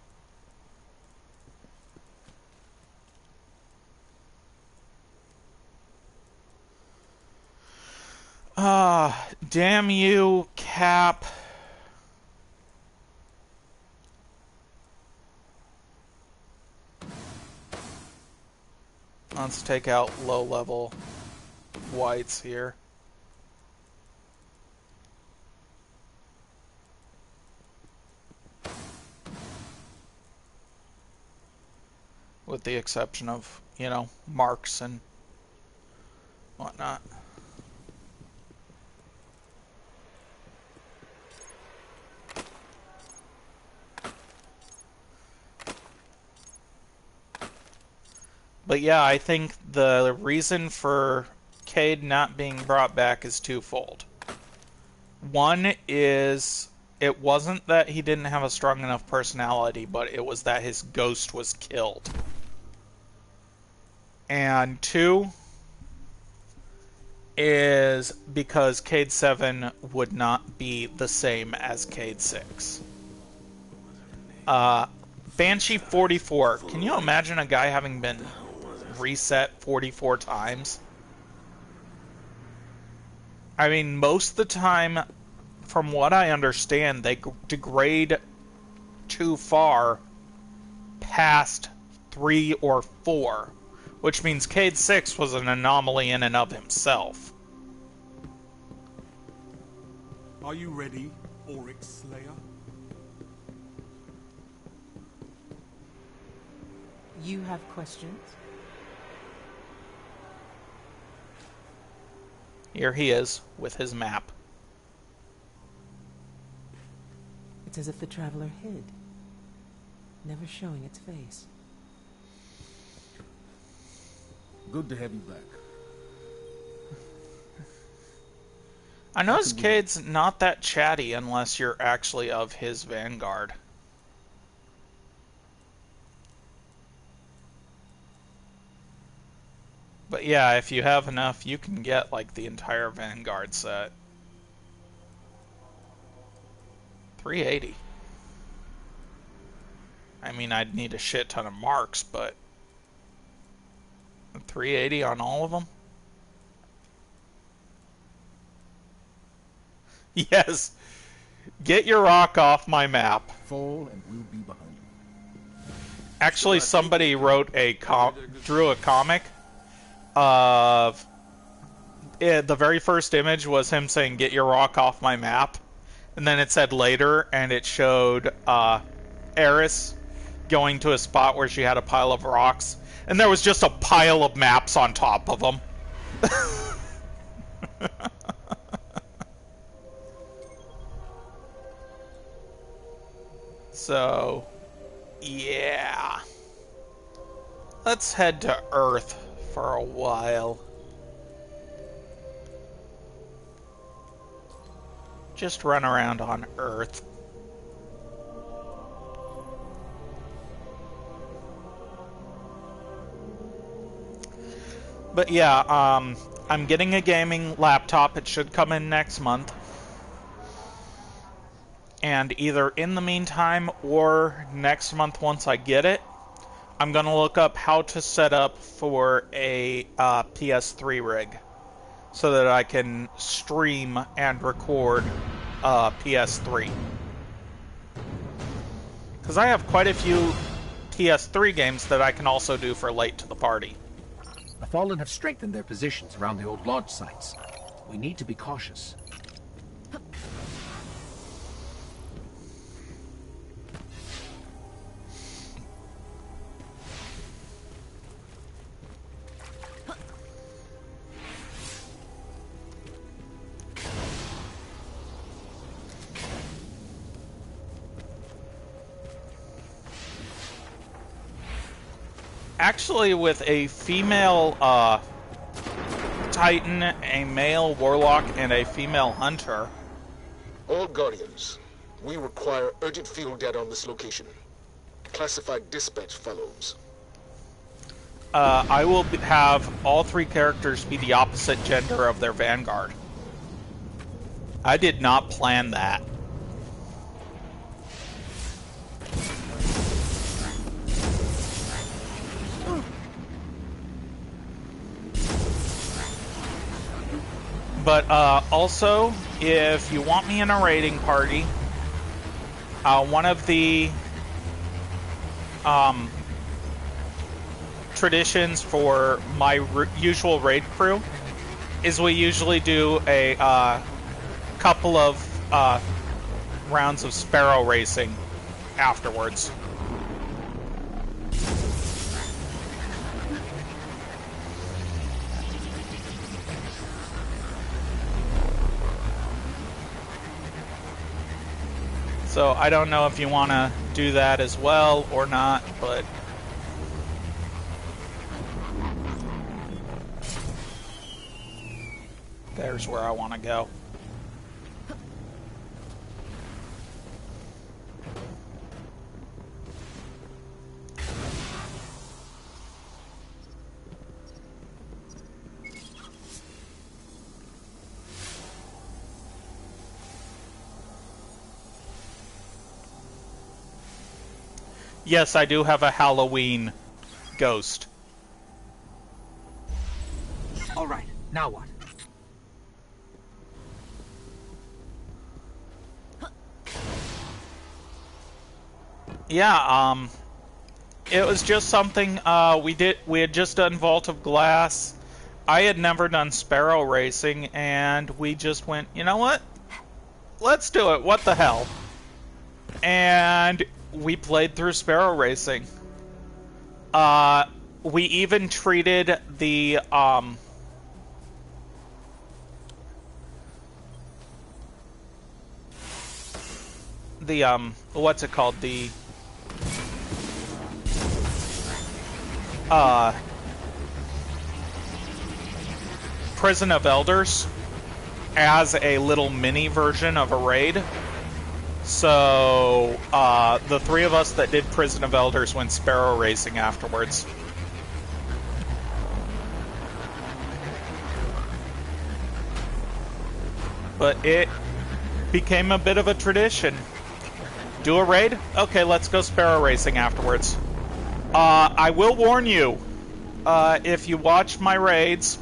damn you, Cap. Let's take out low-level whites here. With the exception of, you know, marks and whatnot. But yeah, I think the reason for Cade not being brought back is twofold. One is it wasn't that he didn't have a strong enough personality, but it was that his ghost was killed. And two is because Cade 7 would not be the same as Cade 6. Banshee 44. Can you imagine a guy having been reset 44 times? I mean, most of the time, from what I understand, they degrade too far past 3 or 4, which means Cade 6 was an anomaly in and of himself. Are you ready, Oryx Slayer? You have questions? Here he is, with his map. It's as if the traveler hid, never showing its face. Good to have you back. I notice Cade's not that chatty unless you're actually of his vanguard. But yeah, if you have enough, you can get like the entire vanguard set. 380. I mean, I'd need a shit ton of marks, but 380 on all of them? Yes. Get your rock off my map. Fall and we'll be behind you. Actually, somebody wrote drew a comic of the very first image was him saying, "Get your rock off my map," and then it said later, and it showed Eris going to a spot where she had a pile of rocks, and there was just a pile of maps on top of them. So, yeah. Let's head to Earth for a while. Just run around on Earth. But yeah, I'm getting a gaming laptop. It should come in next month. And either in the meantime or next month once I get it, I'm going to look up how to set up for a PS3 rig so that I can stream and record PS3. Because I have quite a few PS3 games that I can also do for late to the party. The Fallen have strengthened their positions around the old launch sites. We need to be cautious. Actually, with a female Titan, a male Warlock, and a female Hunter. All Guardians, we require urgent field data on this location. Classified dispatch follows. I will have all 3 characters be the opposite gender of their Vanguard. I did not plan that. But also, if you want me in a raiding party, one of the traditions for my usual raid crew is we usually do a couple of rounds of sparrow racing afterwards. So I don't know if you want to do that as well or not, but There's where I want to go. Yes, I do have a Halloween ghost. All right, now what? Yeah, it was just something we had just done Vault of Glass. I had never done Sparrow Racing, and we just went, you know what? Let's do it. What the hell? And we played through Sparrow Racing. We even treated the what's it called? The Prison of Elders as a little mini version of a raid. So, the three of us that did Prison of Elders went Sparrow Racing afterwards. But it became a bit of a tradition. Do a raid? Okay, let's go Sparrow Racing afterwards. I will warn you, if you watch my raids,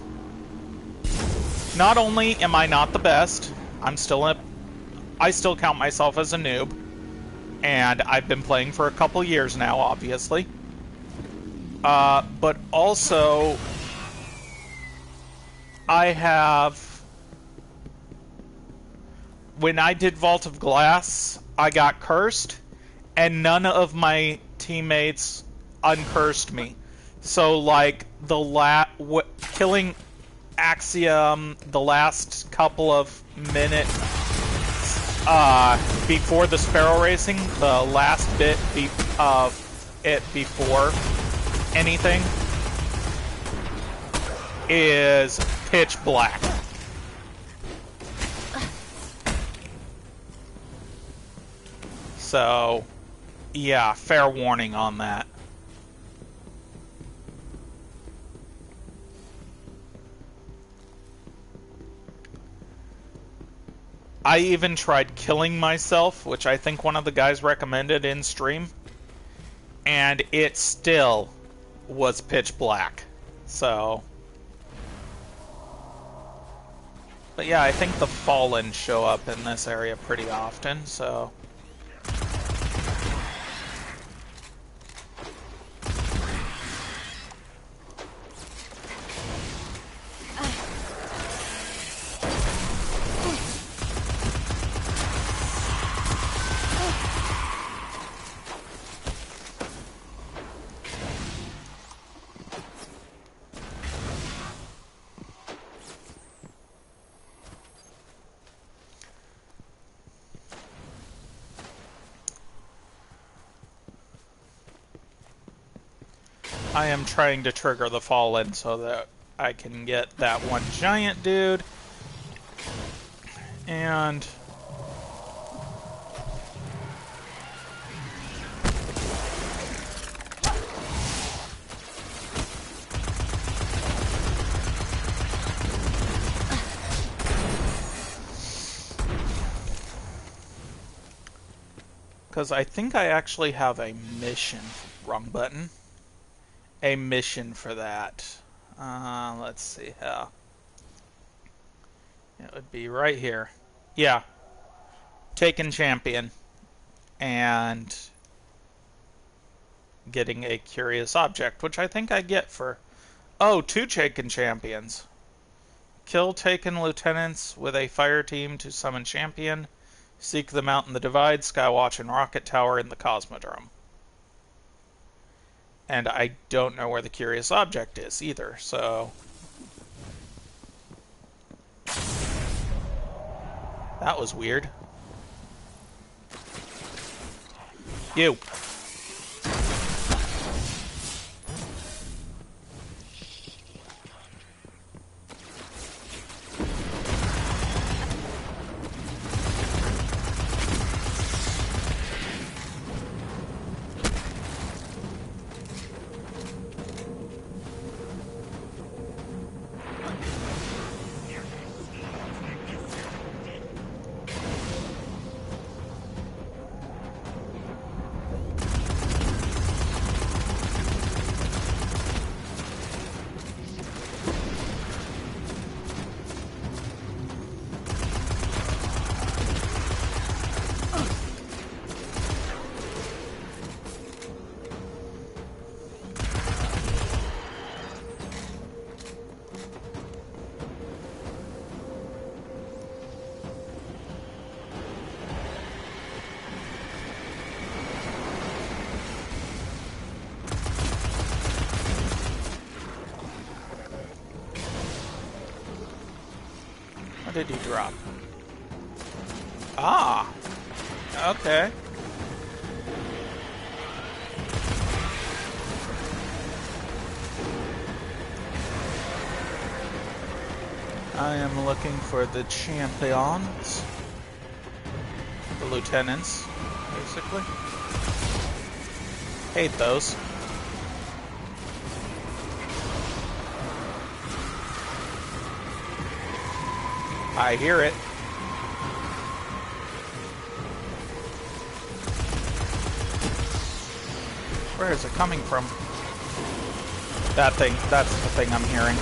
not only am I not the best, I still count myself as a noob, and I've been playing for a couple years now, obviously. But also, when I did Vault of Glass, I got cursed, and none of my teammates uncursed me. So, like, killing Axiom the last couple of minutes before the Sparrow Racing, the last bit of it before anything, is pitch black. So, yeah, fair warning on that. I even tried killing myself, which I think one of the guys recommended in stream, and it still was pitch black. So, but yeah, I think the Fallen show up in this area pretty often, so. I am trying to trigger the Fallen so that I can get that one giant dude. And because I think I actually have a mission. Wrong button. A mission for that. Let's see how. It would be right here. Yeah. Taken champion. And getting a curious object, which I think I get for... Oh, 2 taken champions. Kill taken lieutenants with a fire team to summon champion. Seek them out in the Divide, Skywatch, and Rocket Tower in the Cosmodrome. And I don't know where the curious object is either, so... That was weird. You. What did he drop? Ah! Okay. I am looking for the champions. The lieutenants, basically. Hate those. I hear it. Where is it coming from? That thing, that's the thing I'm hearing.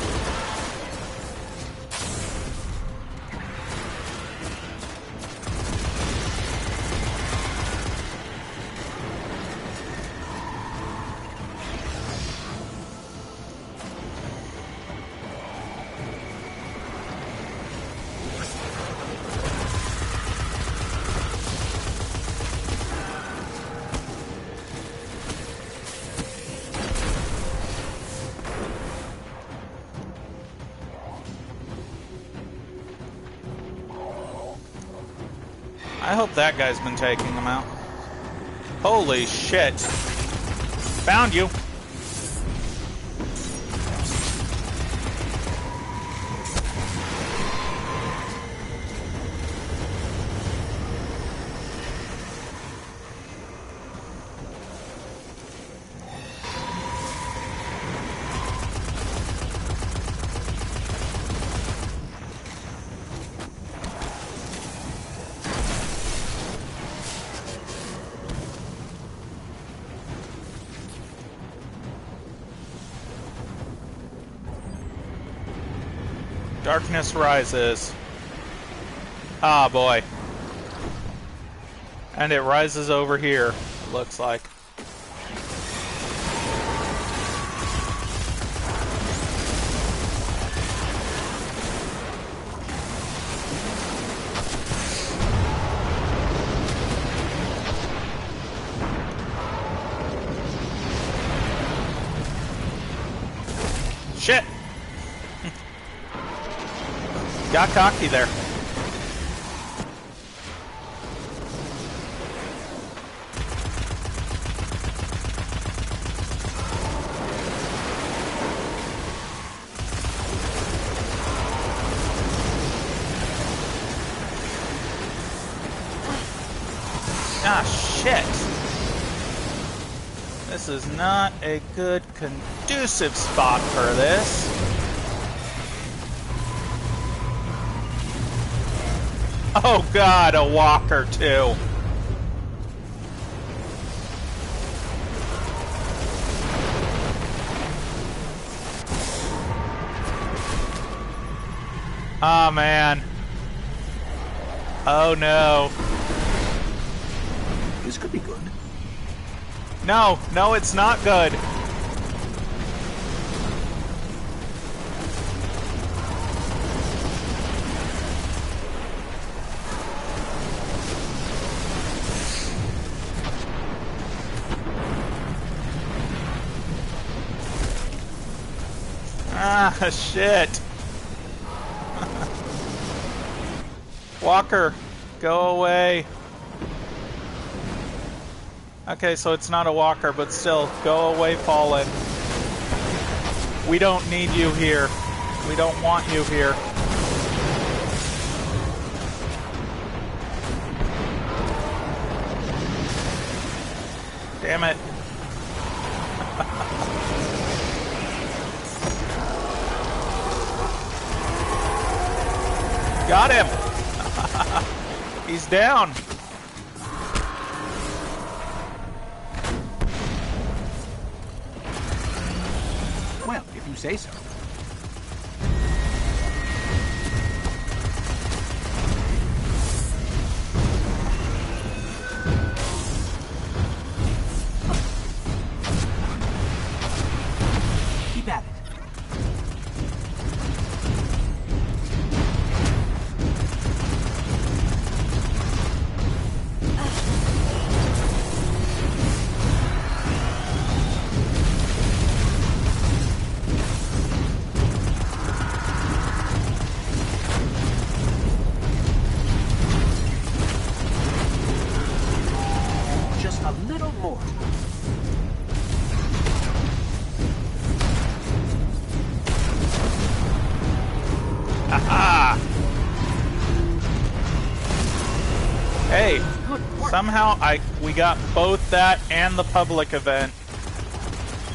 I hope that guy's been taking them out. Holy shit. Found you. Darkness rises. Ah, boy. And it rises over here, looks like. Shit! Got cocky there. Ah, shit. This is not a good, conducive spot for this. Oh god, a walker too. Oh man. Oh no. This could be good. No, no, it's not good. Ah, shit. Walker, go away. Okay, so it's not a walker, but still, go away, Fallen. We don't need you here. We don't want you here. Damn it. Got him! He's down. Well, if you say so. Keep at it. Somehow we got both that and the public event.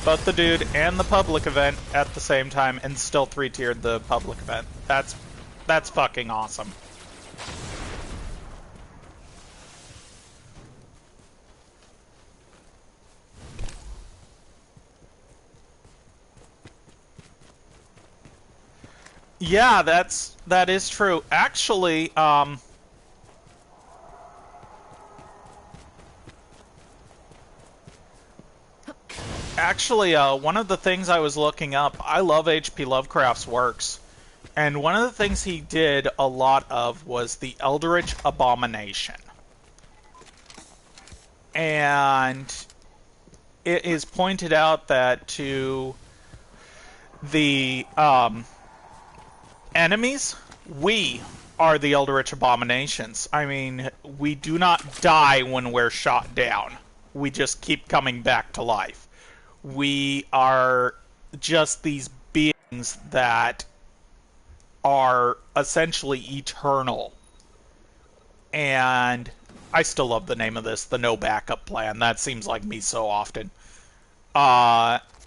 Both the dude and the public event at the same time, and still 3-tiered the public event. That's fucking awesome. Yeah, that is true. Actually, one of the things I was looking up, I love H.P. Lovecraft's works, and one of the things he did a lot of was the Eldritch Abomination. And it is pointed out that to the enemies, we are the Eldritch Abominations. I mean, we do not die when we're shot down. We just keep coming back to life. We are just these beings that are essentially eternal. And I still love the name of this, the No Backup Plan. That seems like me so often.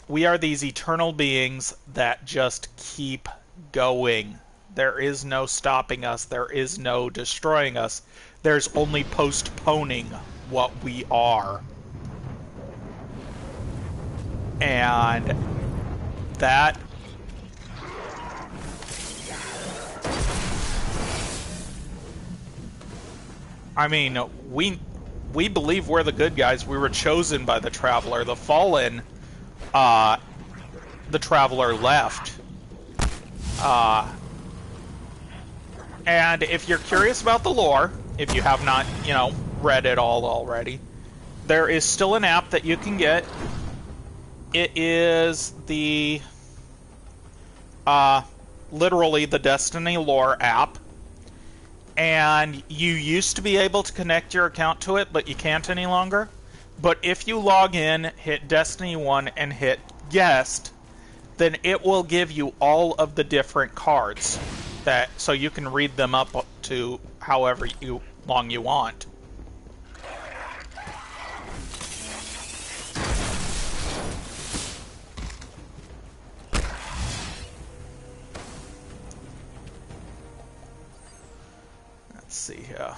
We are these eternal beings that just keep going. There is no stopping us. There is no destroying us. There's only postponing what we are. And that... I mean, we believe we're the good guys. We were chosen by the Traveler. The Fallen, the Traveler left. And if you're curious about the lore, if you have not, read it all already, there is still an app that you can get. It is the, literally the Destiny lore app. And you used to be able to connect your account to it, but you can't any longer. But if you log in, hit Destiny 1, and hit Guest, then it will give you all of the different cards, so you can read them up to however long you want. Let's see here.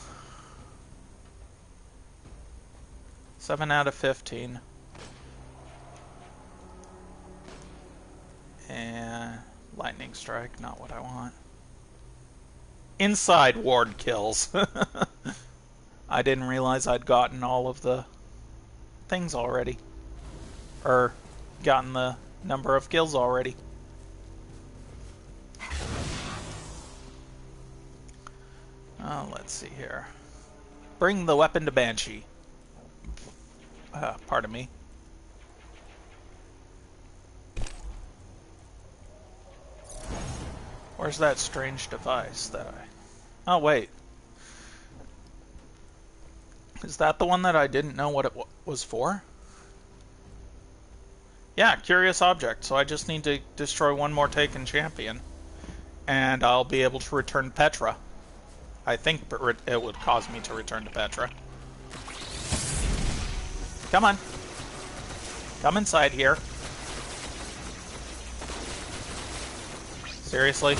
7 out of 15. And lightning strike, not what I want. Inside ward kills. I didn't realize I'd gotten all of the things already. Or gotten the number of kills already. Let's see here. Bring the weapon to Banshee. Pardon me. Where's that strange device that I... Oh, wait. Is that the one that I didn't know what it was for? Yeah, curious object. So I just need to destroy one more taken champion. And I'll be able to return Petra. I think it would cause me to return to Petra. Come on. Come inside here. Seriously?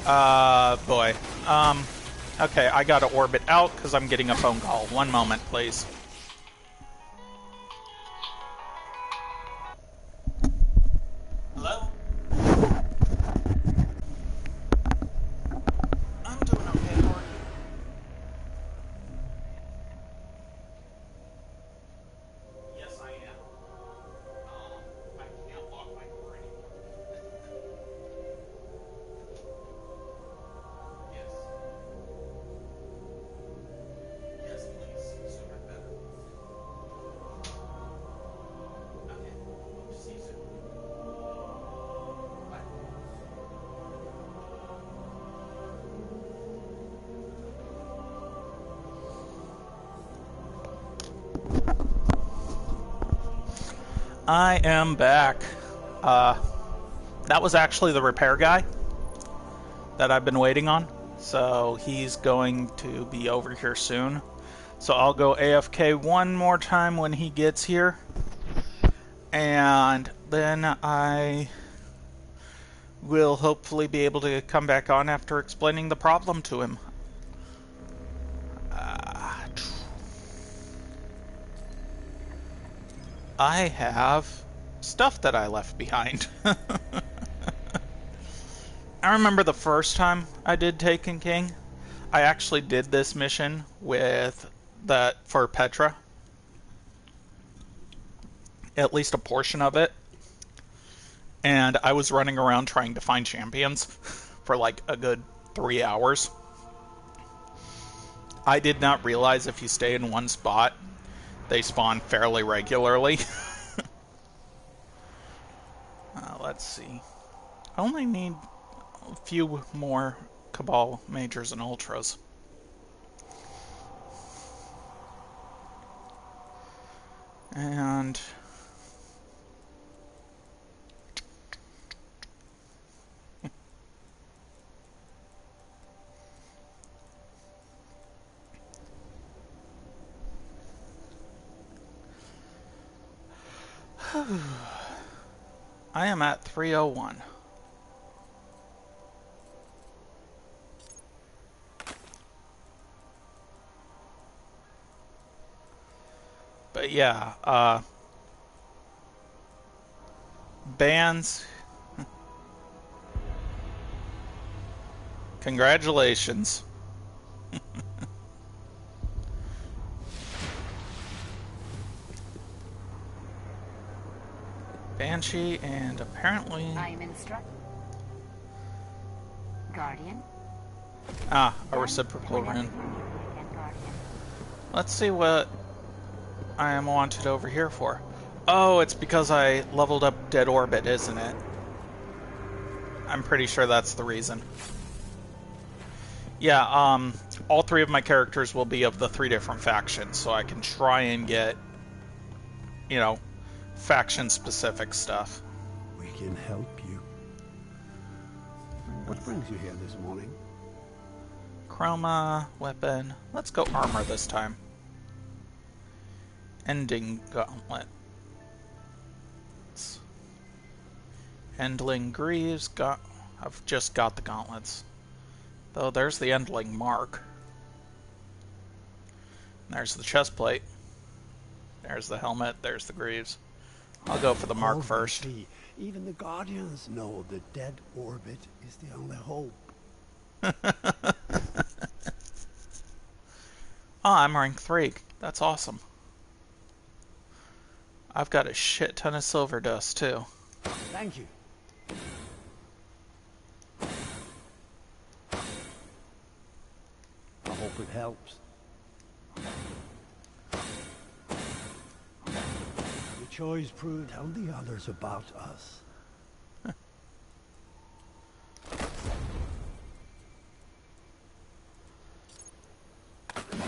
Boy. Okay, I gotta orbit out because I'm getting a phone call. One moment, please. Hello? I'm doing okay, how are you? Yes, I am. I can't lock my door anymore. Yes. Yes, please. Sooner better. Okay. Hope to see you soon. Bye. I am back. That was actually the repair guy. that I've been waiting on. So he's going to be over here soon. So I'll go AFK one more time when he gets here. And then I will hopefully be able to come back on after explaining the problem to him. I have stuff that I left behind. I remember the first time I did Taken King, I actually did this mission with for Petra. At least a portion of it. And I was running around trying to find champions for like a good 3 hours. I did not realize if you stay in one spot, they spawn fairly regularly. Let's see. I only need a few more Cabal Majors and Ultras. And I am at 301. But yeah, bands. Congratulations. Banshee, and apparently... I'm instructed. Guardian. Ah, a reciprocal rune. Let's see what I am wanted over here for. Oh, it's because I leveled up Dead Orbit, isn't it? I'm pretty sure that's the reason. Yeah, all three of my characters will be of the 3 different factions, so I can try and get, you know, faction-specific stuff. We can help you. What brings you here this morning? Chroma, weapon. Let's go armor this time. Ending Gauntlet. Endling Greaves. I've just got the gauntlets. Though there's the Endling Mark. There's the chest plate. There's the helmet. There's the Greaves. I'll go for the Mark first. Even the Guardians know the Dead Orbit is the only hope. Oh, I'm rank 3. That's awesome. I've got a shit ton of silver dust, too. Thank you. I hope it helps. Your choice proved how the others about us.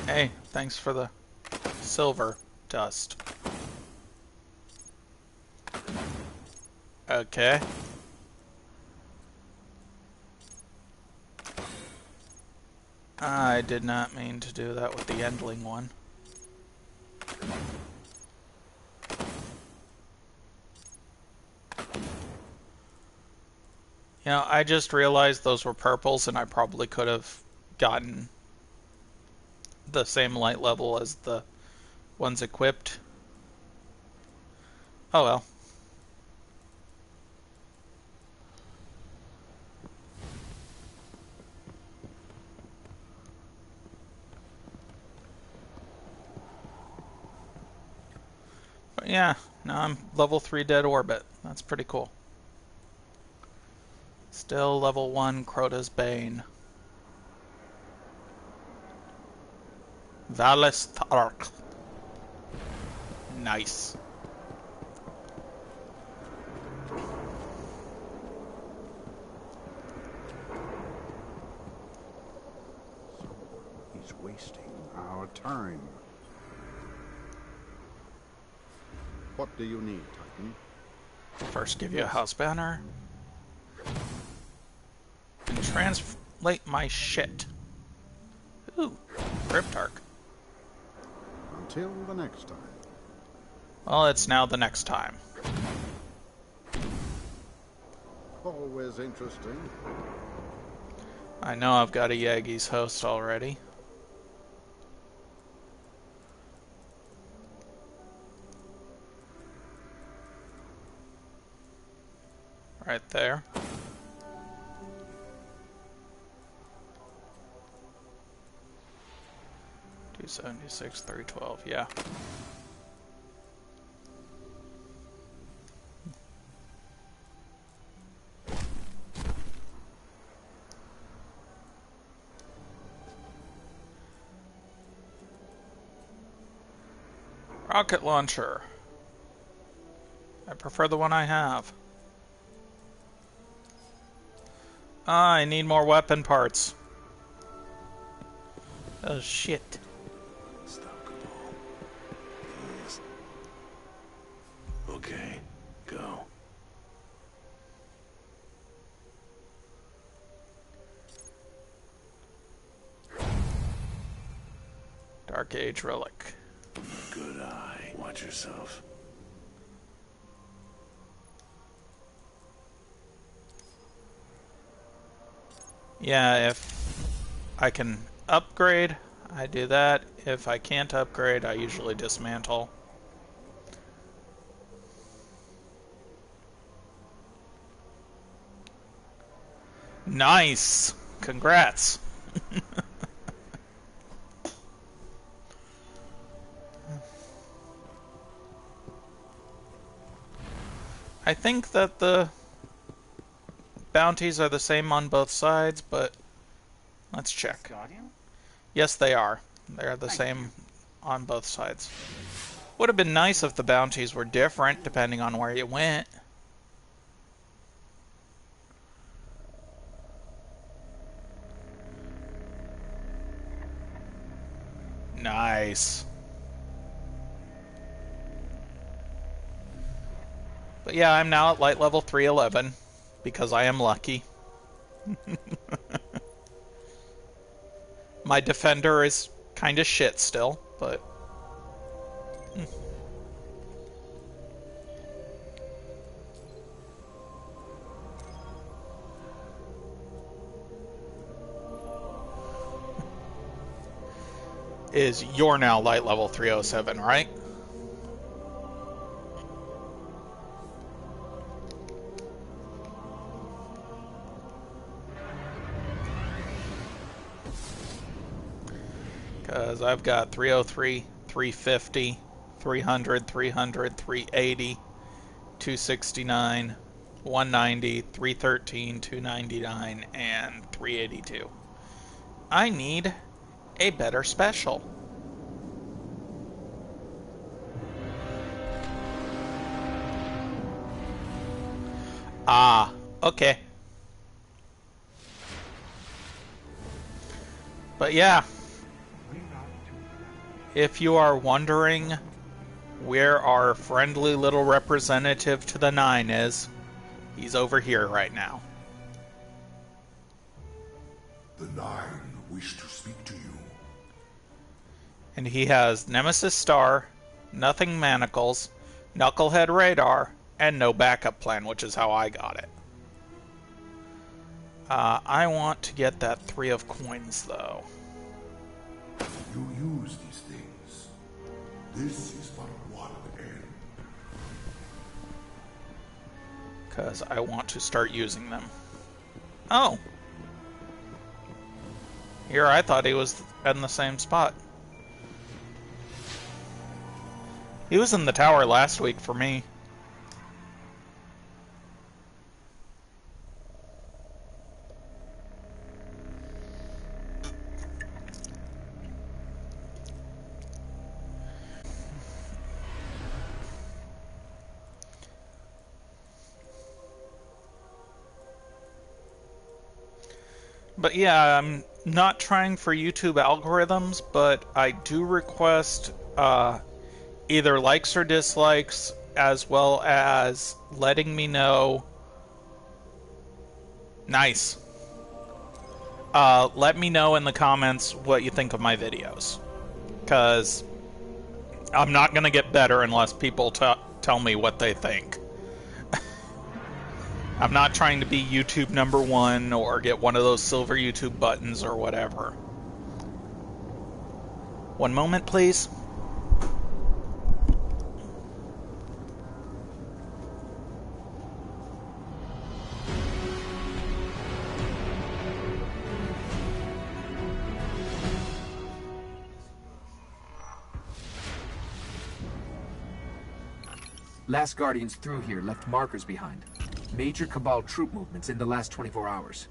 Hey, thanks for the silver dust. Okay. I did not mean to do that with the Endling one. You know, I just realized those were purples and I probably could have gotten the same light level as the ones equipped. Oh well. But yeah, now I'm level 3 Dead Orbit. That's pretty cool. Still level 1 Crota's Bane. Valis Thark. Nice. He's wasting our time. What do you need, Titan? First give you a house banner. and translate my shit. Ooh, Cryptarch. Until the next time. Well, it's now the next time. Always interesting. I know I've got a Yagi's host already. Right there. $276, $312, yeah. Rocket launcher. I prefer the one I have. Ah, I need more weapon parts. Oh shit. Stop, Cabal. Yes. Okay, go. Dark Age relic. Good eye. Watch yourself. Yeah, if I can upgrade, I do that. If I can't upgrade, I usually dismantle. Nice! Congrats! I think that the bounties are the same on both sides, but let's check. Yes, they are. They're the same on both sides. Would have been nice if the bounties were different, depending on where you went. Nice. But yeah, I'm now at light level 311, because I am lucky. My defender is kind of shit still, but... You're now light level 307, right? Because I've got 303, 350, 300, 300, 380, 269, 190, 313, 299, and 382. I need a better special. Ah, okay. But yeah, if you are wondering where our friendly little representative to the 9 is, he's over here right now. The 9 wish to speak to you. And he has Nemesis Star, nothing manacles, Knucklehead radar, and no backup plan, which is how I got it. I want to get that 3 of coins, though. You use these things. This is but one end. Because I want to start using them. Oh! Here, I thought he was in the same spot. He was in the tower last week for me. But yeah, I'm not trying for YouTube algorithms, but I do request either likes or dislikes, as well as letting me know. Nice. let me know in the comments what you think of my videos. Because I'm not going to get better unless people tell me what they think. I'm not trying to be YouTube #1 or get one of those silver YouTube buttons or whatever. One moment, please. Last Guardians through here left markers behind. Major Cabal troop movements in the last 24 hours.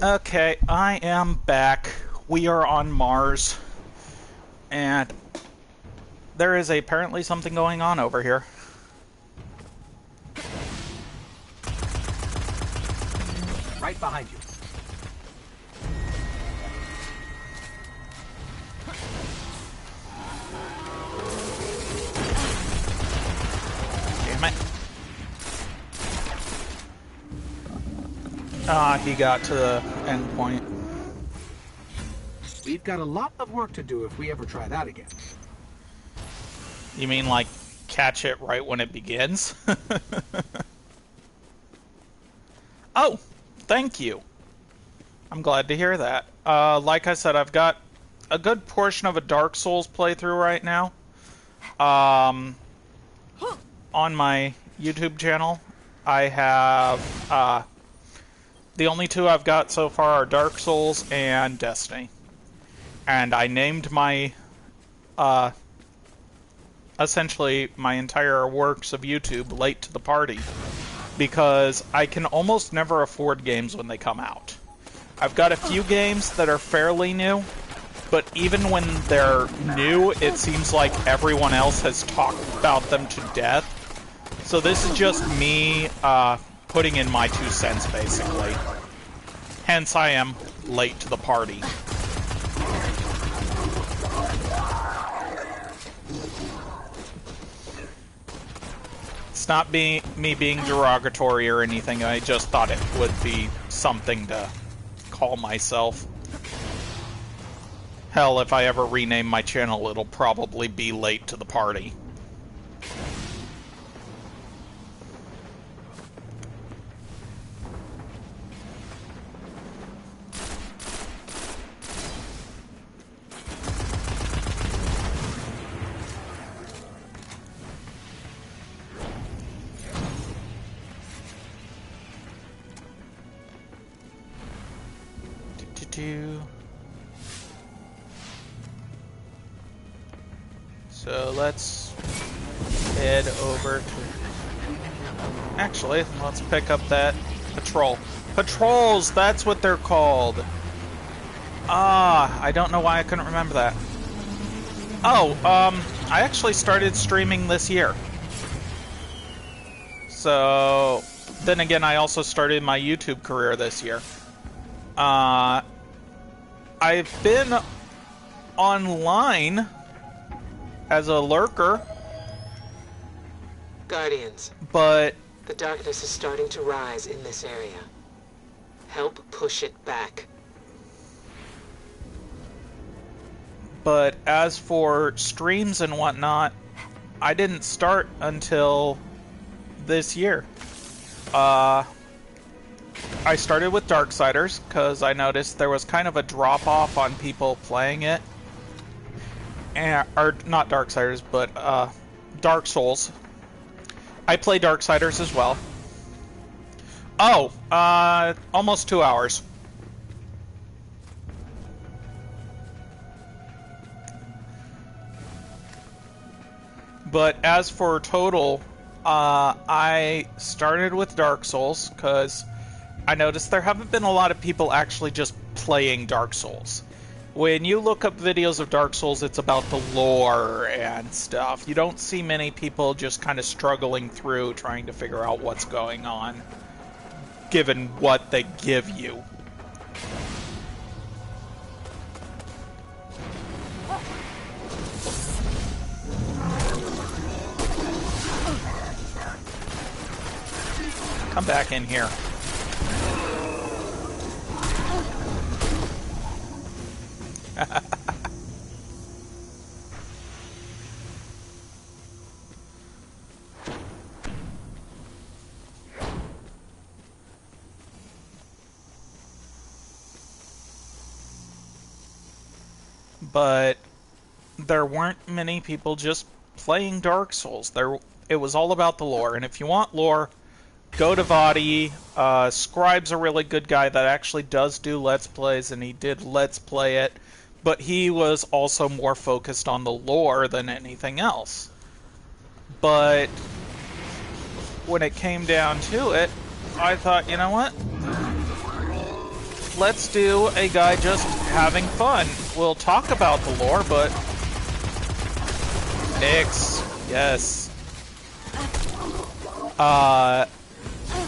Okay, I am back. We are on Mars. And there is apparently something going on over here. Right behind you. Damn it. Ah, he got to the end point. We've got a lot of work to do if we ever try that again. You mean like catch it right when it begins? Oh, thank you. I'm glad to hear that. Like I said, I've got a good portion of a Dark Souls playthrough right now. On my YouTube channel. I have, the only two I've got so far are Dark Souls and Destiny. And I named my, essentially my entire works of YouTube late to the party. Because I can almost never afford games when they come out. I've got a few games that are fairly new, but even when they're new, it seems like everyone else has talked about them to death. So this is just me, putting in my 2 cents, basically. Hence, I am late to the party. It's not me being derogatory or anything, I just thought it would be something to call myself. Hell, if I ever rename my channel, it'll probably be late to the party. So let's head over to... Actually, let's pick up that patrol. Patrols, that's what they're called. Ah, I don't know why I couldn't remember that. Oh, I actually started streaming this year. So, then again, I also started my YouTube career this year. I've been online as a lurker. Guardians. But the darkness is starting to rise in this area. Help push it back. But as for streams and whatnot, I didn't start until this year. I started with Darksiders because I noticed there was kind of a drop-off on people playing it. Or not Darksiders, but Dark Souls. I play Darksiders as well. Oh, almost 2 hours. But as for total, I started with Dark Souls because I noticed there haven't been a lot of people actually just playing Dark Souls. When you look up videos of Dark Souls, it's about the lore and stuff. You don't see many people just kind of struggling through trying to figure out what's going on, given what they give you. Come back in here. But there weren't many people just playing Dark Souls. It was all about the lore, and if you want lore, go to Vaati. Scribe's a really good guy that actually does do Let's Plays, and he did Let's Play it, but he was also more focused on the lore than anything else. But when it came down to it, I thought, you know what? Let's do a guy just having fun. We'll talk about the lore, but... Yes.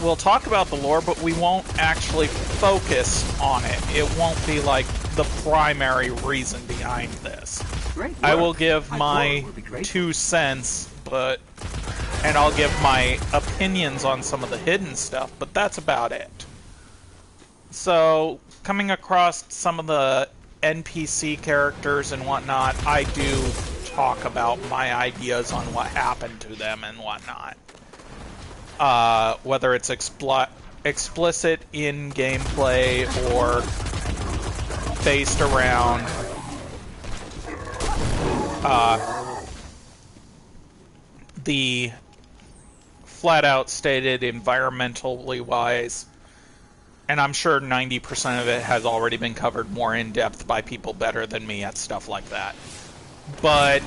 We'll talk about the lore, but we won't actually focus on it. It won't be like the primary reason behind this. I will give my 2 cents, and I'll give my opinions on some of the hidden stuff, but that's about it. So, coming across some of the NPC characters and whatnot, I do talk about my ideas on what happened to them and whatnot. Whether it's explicit in gameplay or based around the flat-out stated environmentally wise, and I'm sure 90% of it has already been covered more in depth by people better than me at stuff like that. But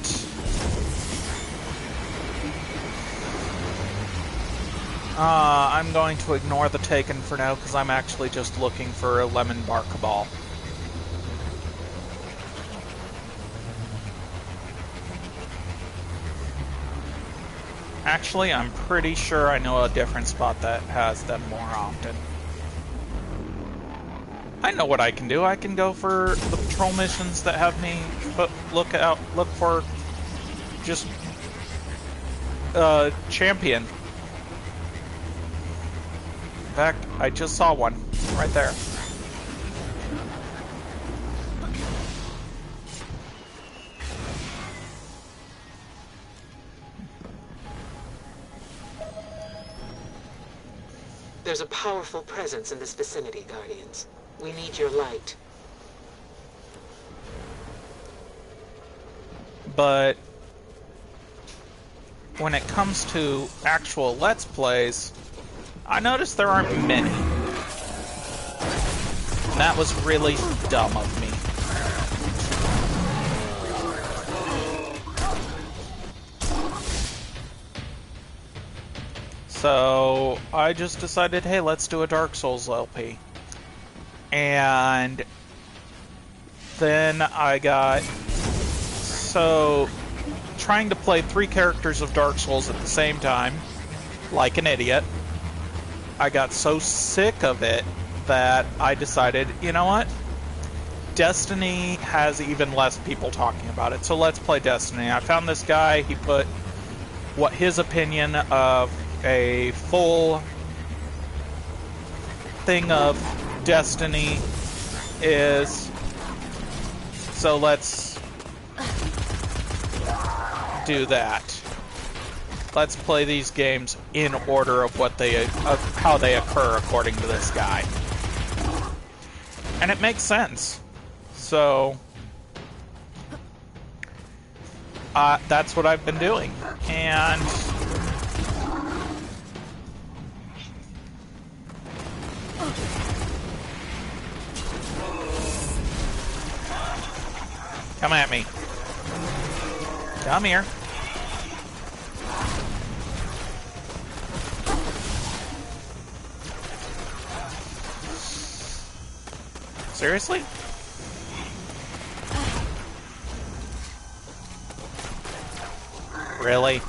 I'm going to ignore the Taken for now because I'm actually just looking for a Lemon Bar Cabal. Actually, I'm pretty sure I know a different spot that has them more often. I know what I can do. I can go for the patrol missions that have me look for just champion. In fact, I just saw one right there. There's a powerful presence in this vicinity, Guardians. We need your light. But when it comes to actual Let's Plays, I noticed there aren't many. And that was really dumb of me. So I just decided, hey, let's do a Dark Souls LP. And then I got trying to play 3 characters of Dark Souls at the same time, like an idiot. I got so sick of it that I decided, you know what? Destiny has even less people talking about it, so let's play Destiny. I found this guy, he put what his opinion of a full thing of Destiny is, so let's do that. Let's play these games in order of how they occur according to this guy. And it makes sense. So that's what I've been doing. And Come at me. Come here. Seriously? Really?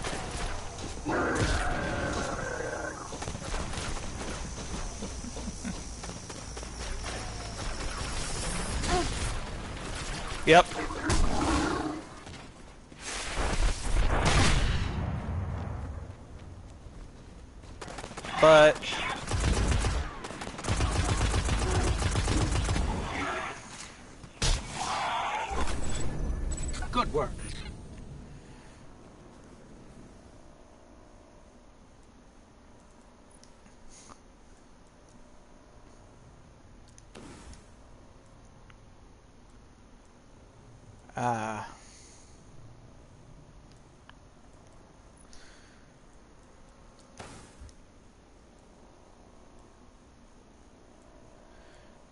Yep. But good work.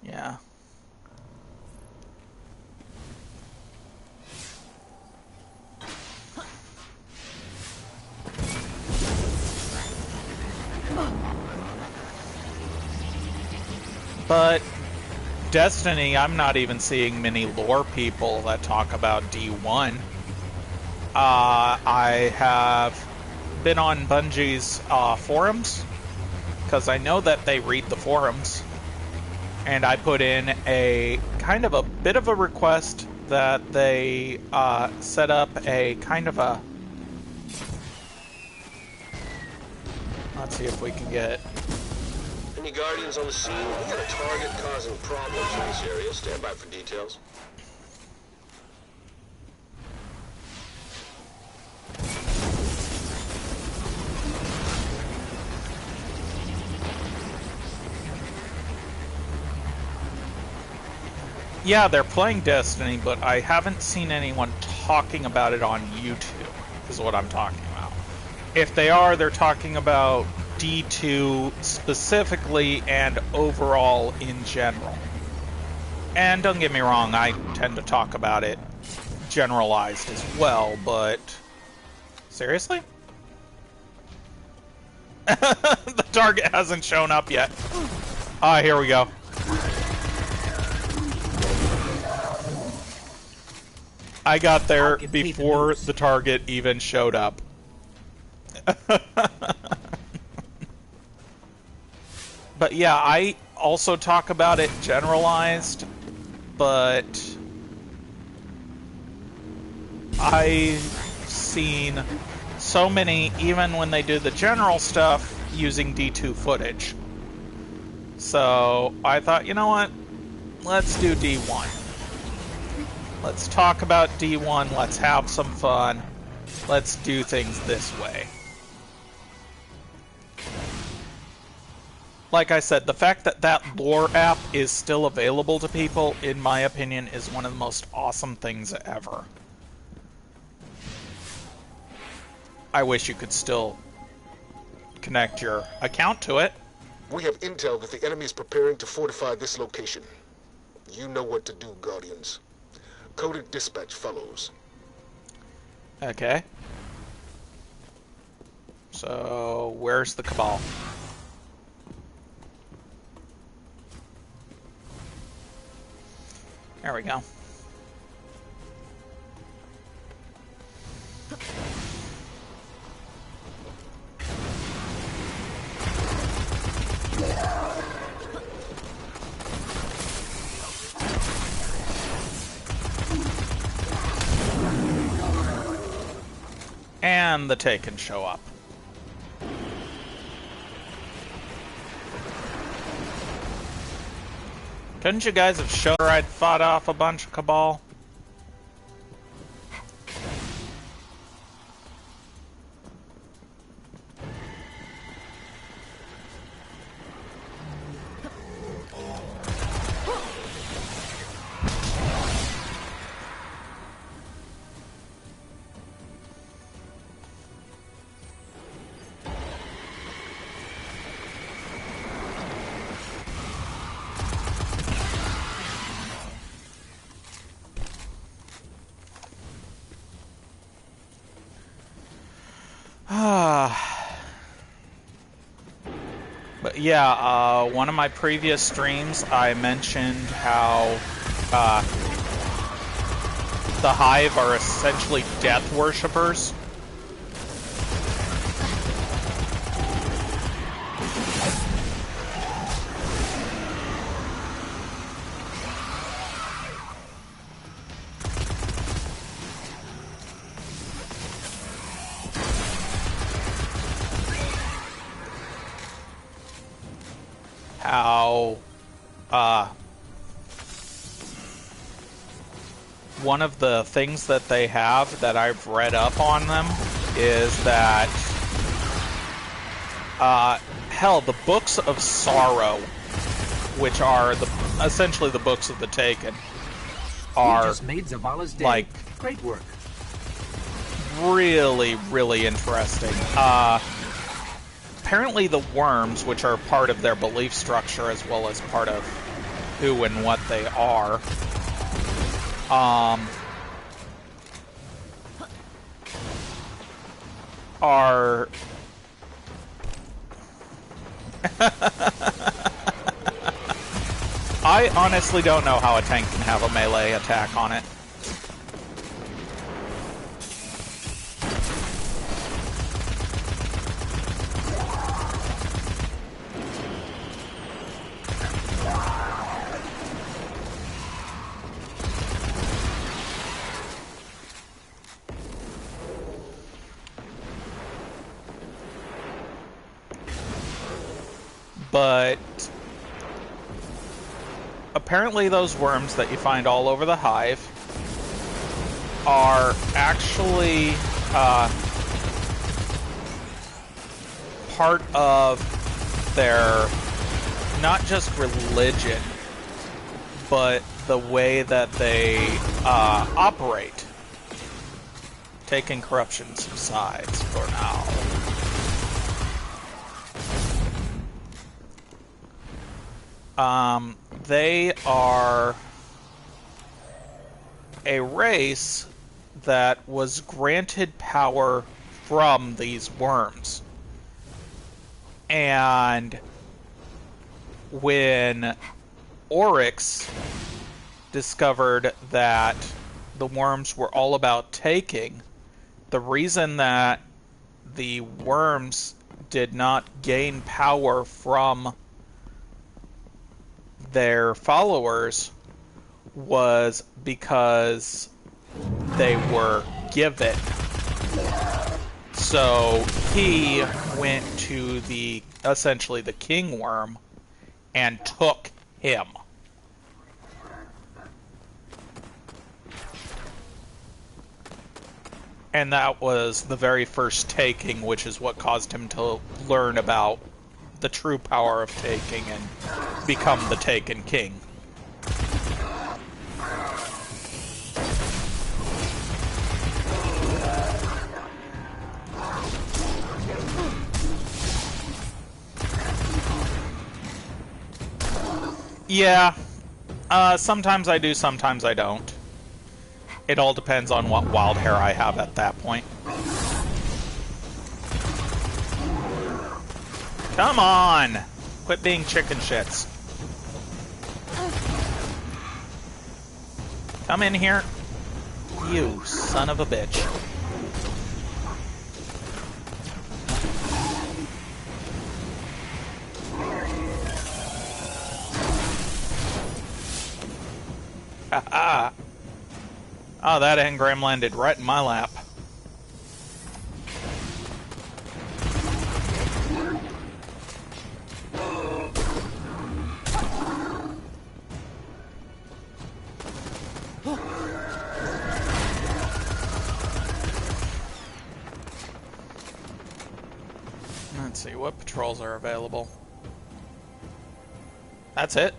Yeah. But Destiny, I'm not even seeing many lore people that talk about D1. I have been on Bungie's forums, because I know that they read the forums, and I put in a kind of a bit of a request that they set up a kind of a... Let's see if we can get... Any Guardians on the scene? We got a target causing problems in this area. Stand by for details. Yeah, they're playing Destiny, but I haven't seen anyone talking about it on YouTube, is what I'm talking about. If they are, they're talking about D2 specifically and overall in general. And don't get me wrong, I tend to talk about it generalized as well, but... Seriously? The target hasn't shown up yet. Ah, here we go. I got there before the target even showed up. But yeah, I also talk about it generalized, but I've seen so many, even when they do the general stuff, using D2 footage. So I thought, you know what? Let's do D1. Let's talk about D1, let's have some fun. Let's do things this way. Like I said, the fact that that lore app is still available to people, in my opinion, is one of the most awesome things ever. I wish you could still connect your account to it. We have intel that the enemy is preparing to fortify this location. You know what to do, Guardians. Coded dispatch follows. Okay. So, where's the Cabal? There we go. And the Taken show up. Couldn't you guys have shown her I'd fought off a bunch of Cabal? But yeah, one of my previous streams, I mentioned how the Hive are essentially death worshippers. How one of the things that they have that I've read up on them is that hell, the Books of Sorrow, which are essentially the books of the Taken, are just made Zavala's day. Like great work. Really, really interesting. Apparently the worms, which are part of their belief structure as well as part of who and what they are, I honestly don't know how a tank can have a melee attack on it. But apparently those worms that you find all over the Hive are actually part of their, not just religion, but the way that they operate. Taking corruption subsides for now. They are a race that was granted power from these worms. And when Oryx discovered that the worms were all about taking, the reason that the worms did not gain power from their followers was because they were given. So he went to essentially the king worm and took him. And that was the very first taking, which is what caused him to learn about the true power of taking and become the Taken King. Yeah, sometimes I do, sometimes I don't. It all depends on what wild hair I have at that point. Come on! Quit being chicken shits. Come in here. You son of a bitch. Haha. Oh, that engram landed right in my lap. Let's see, what patrols are available? That's it?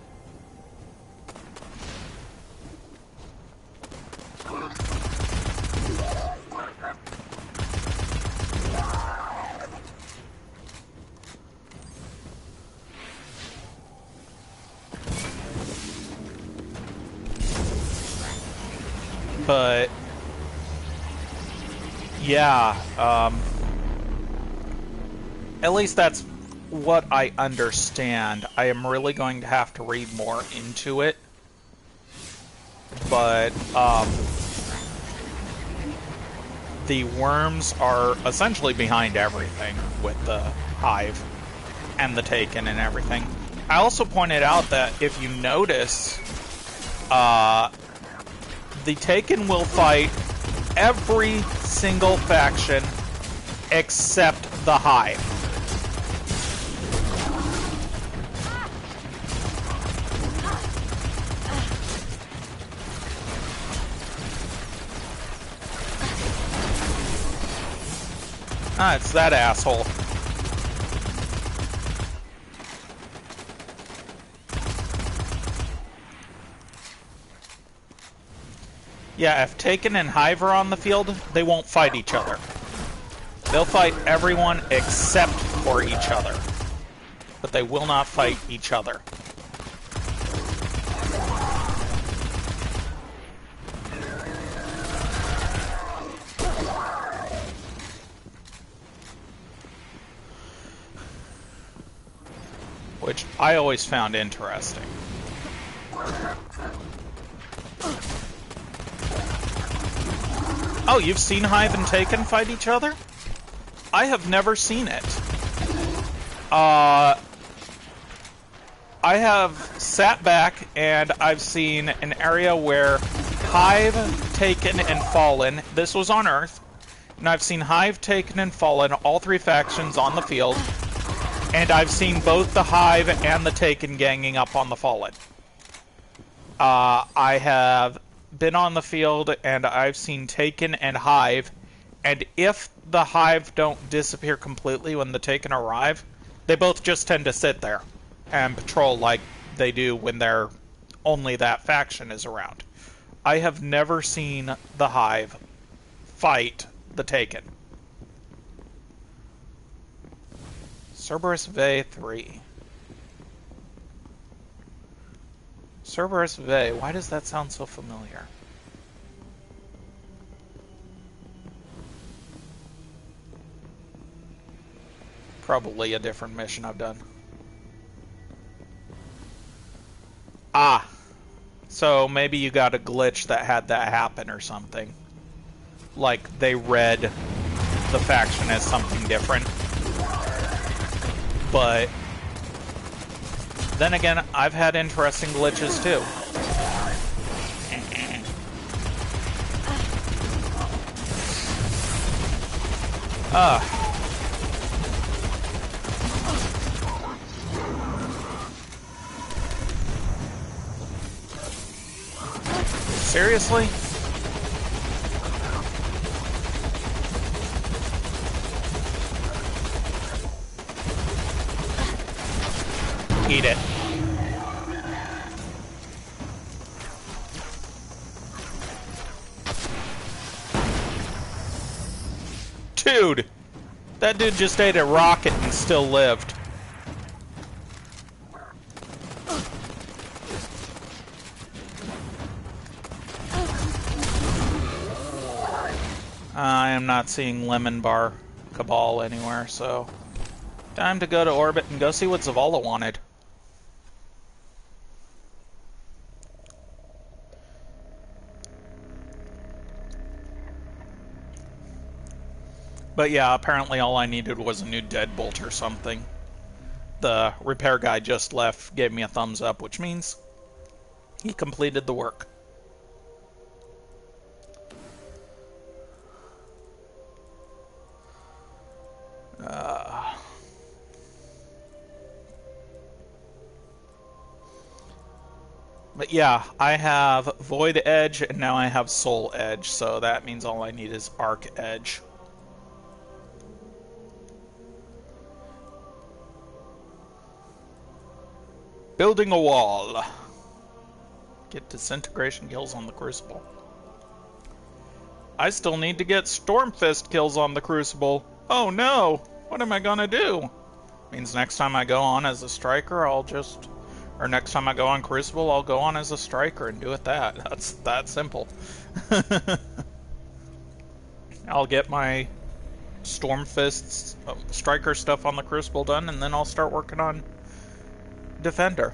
But yeah, At least that's what I understand. I am really going to have to read more into it. But, the worms are essentially behind everything with the Hive and the Taken and everything. I also pointed out that if you notice, the Taken will fight every single faction except the Hive. Ah, it's that asshole. Yeah, if Taken and Hive are on the field, they won't fight each other. They'll fight everyone except for each other. But they will not fight each other. Which I always found interesting. Oh, you've seen Hive and Taken fight each other? I have never seen it. I have sat back and I've seen an area where Hive, Taken, and Fallen, this was on Earth, and I've seen Hive, Taken, and Fallen, all three factions on the field, and I've seen both the Hive and the Taken ganging up on the Fallen. I have been on the field and I've seen Taken and Hive, and if the Hive don't disappear completely when the Taken arrive, they both just tend to sit there and patrol like they do when they're only that faction is around. I have never seen the Hive fight the Taken. Cerberus Ve 3. Cerberus Ve, why does that sound so familiar? Probably a different mission I've done. Ah, so maybe you got a glitch that had that happen or something. Like they read the faction as something different. But then again, I've had interesting glitches too. Seriously? Eat it. Dude! That dude just ate a rocket and still lived. I am not seeing Lemon Bar Cabal anywhere, so time to go to orbit and go see what Zavala wanted. But yeah, apparently all I needed was a new deadbolt or something. The repair guy just left, gave me a thumbs up, which means he completed the work. But yeah, I have Void Edge, and now I have Soul Edge, so that means all I need is Arc Edge. Building a wall. Get disintegration kills on the Crucible. I still need to get Stormfist kills on the Crucible. Oh no! What am I gonna do? Means next time I go on as a striker, I'll just... Or next time I go on Crucible, I'll go on as a striker and do it that. That's that simple. I'll get my Stormfist's Striker stuff on the Crucible done, and then I'll start working on Defender.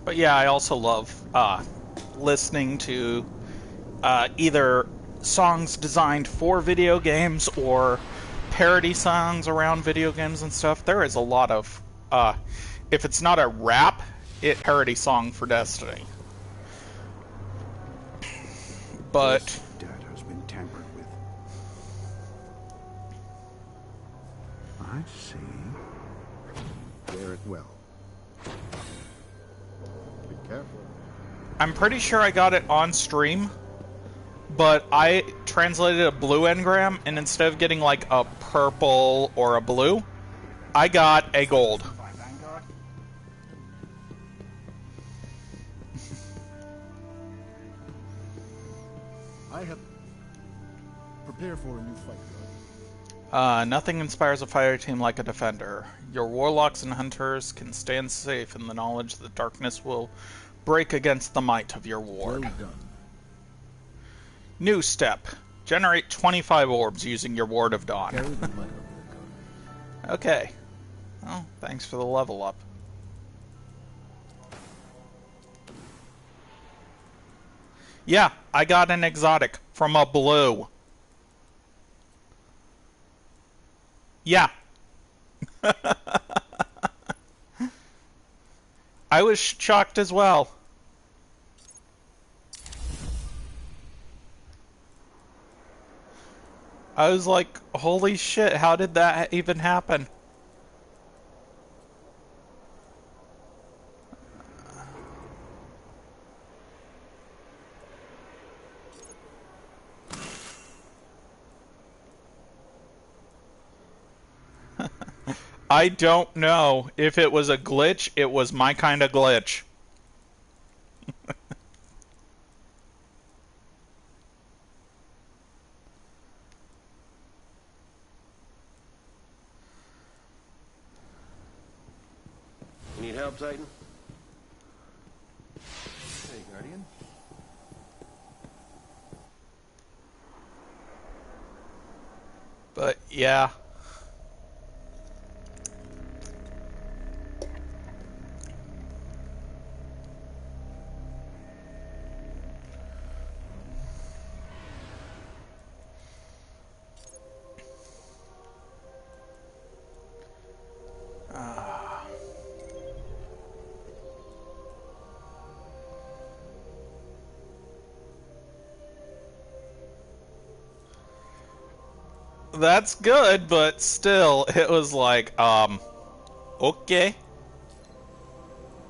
But yeah, I also love listening to either songs designed for video games or parody songs around video games and stuff. There is a lot of, if it's not a rap, parody song for Destiny. But This data has been tampered with. I see. Bear it well. Be careful. I'm pretty sure I got it on stream, but I translated a blue engram, and instead of getting like a purple or a blue, I got a gold. I have... Prepare for a new fight. Nothing inspires a fire team like a defender. Your warlocks and hunters can stand safe in the knowledge that darkness will break against the might of your ward. Well done. New step. Generate 25 orbs using your Ward of Dawn. Carry the letter. Okay. Well, thanks for the level up. Yeah, I got an exotic from a blue. Yeah. I was shocked as well. I was like, holy shit, how did that even happen? I don't know. If it was a glitch, it was my kind of glitch. You need help, Titan? Hey, Guardian. But, yeah. That's good, but still, it was like, okay.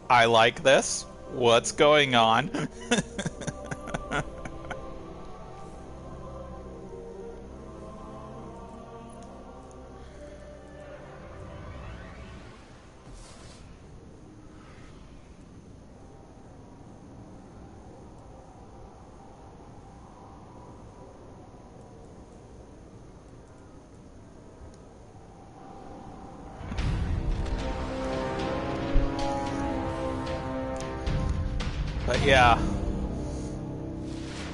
I like this. What's going on? But yeah,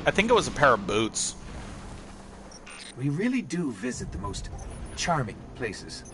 I think it was a pair of boots. We really do visit the most charming places.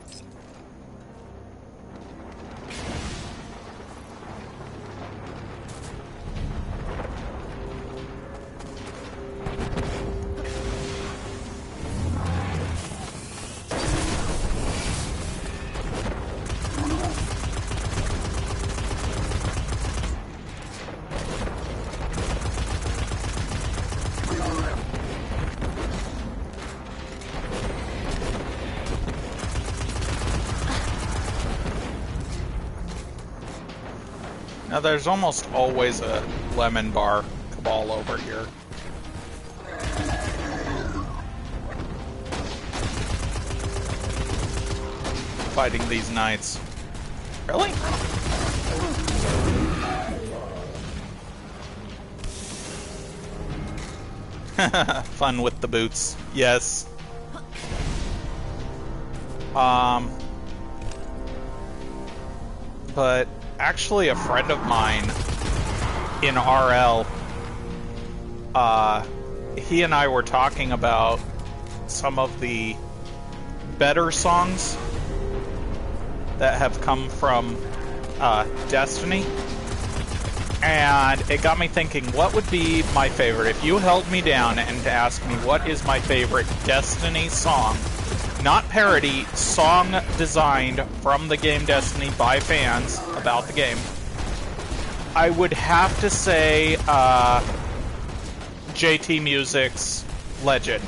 Now there's almost always a lemon bar cabal over here. Fighting these knights. Really? Fun with the boots. Yes. But actually a friend of mine in RL, he and I were talking about some of the better songs that have come from Destiny, and it got me thinking, what would be my favorite? If you held me down and asked me what is my favorite Destiny song, not parody, song designed from the game Destiny by fans about the game, I would have to say JT Music's Legend.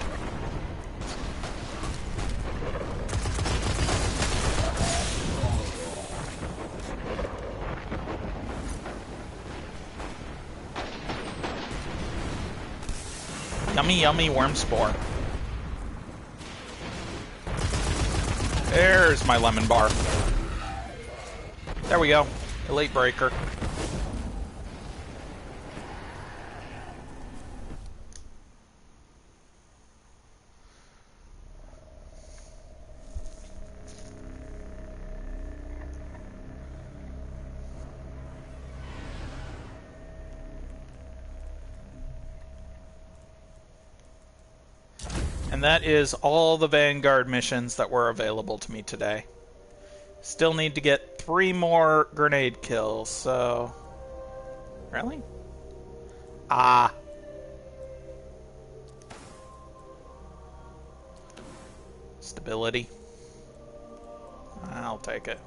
Yummy, yummy worm spore. There's my lemon bar. There we go. Elite breaker. And that is all the Vanguard missions that were available to me today. Still need to get 3 more grenade kills, so... Really? Ah. Stability. I'll take it.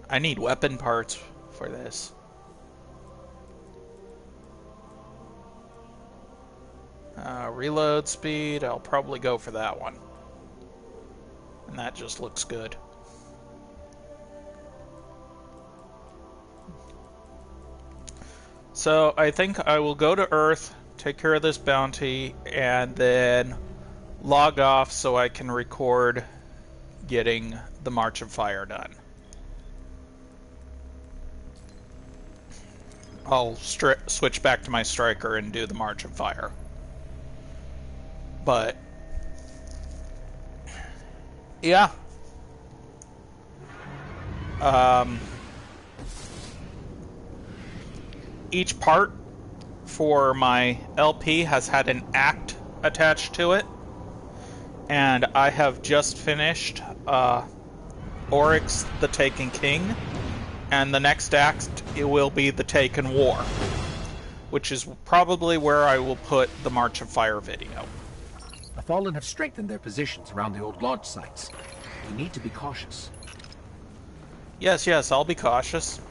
I need weapon parts for this. Reload speed, I'll probably go for that one. And that just looks good. So I think I will go to Earth, take care of this bounty, and then log off so I can record getting the March of Fire done. I'll switch back to my striker and do the March of Fire. But yeah, each part for my LP has had an act attached to it, and I have just finished Oryx the Taken King, and the next act it will be the Taken War, which is probably where I will put the March of Fire video. The Fallen have strengthened their positions around the old launch sites. We need to be cautious. Yes, yes, I'll be cautious.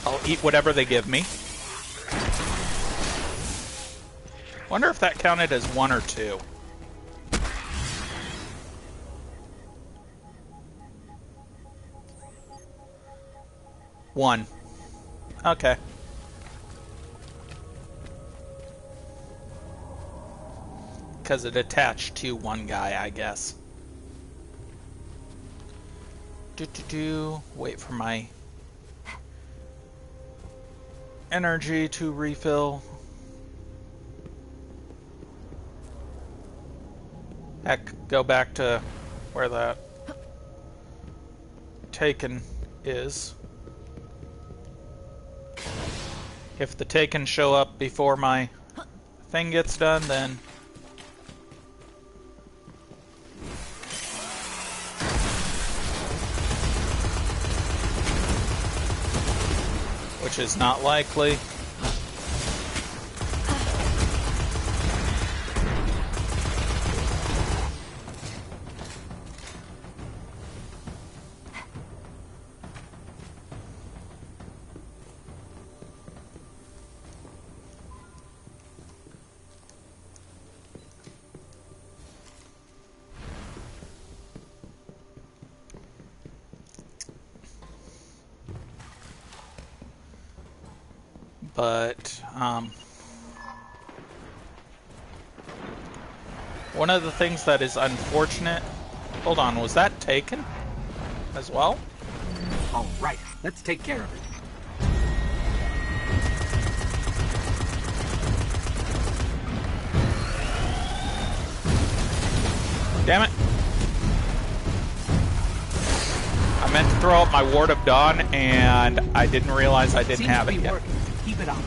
I'll eat whatever they give me. Wonder if that counted as 1 or 2. One. Okay. Because it attached to one guy, I guess. Wait for my energy to refill. Heck, go back to where that Taken is. If the Taken show up before my thing gets done, then which is not likely. But, one of the things that is unfortunate... Hold on, was that taken as well? All right, let's take care of it. Damn it. I meant to throw out my Ward of Dawn, and I didn't realize I didn't have it yet. Working. Keep it up.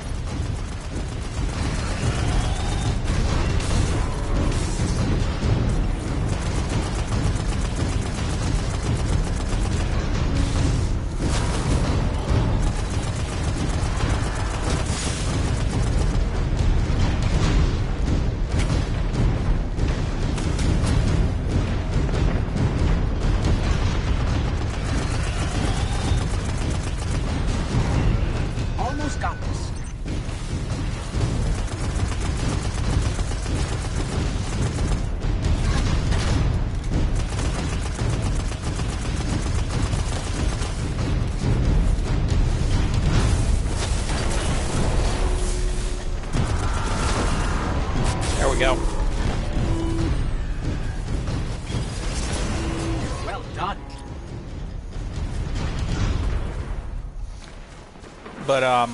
Go. Well done. But,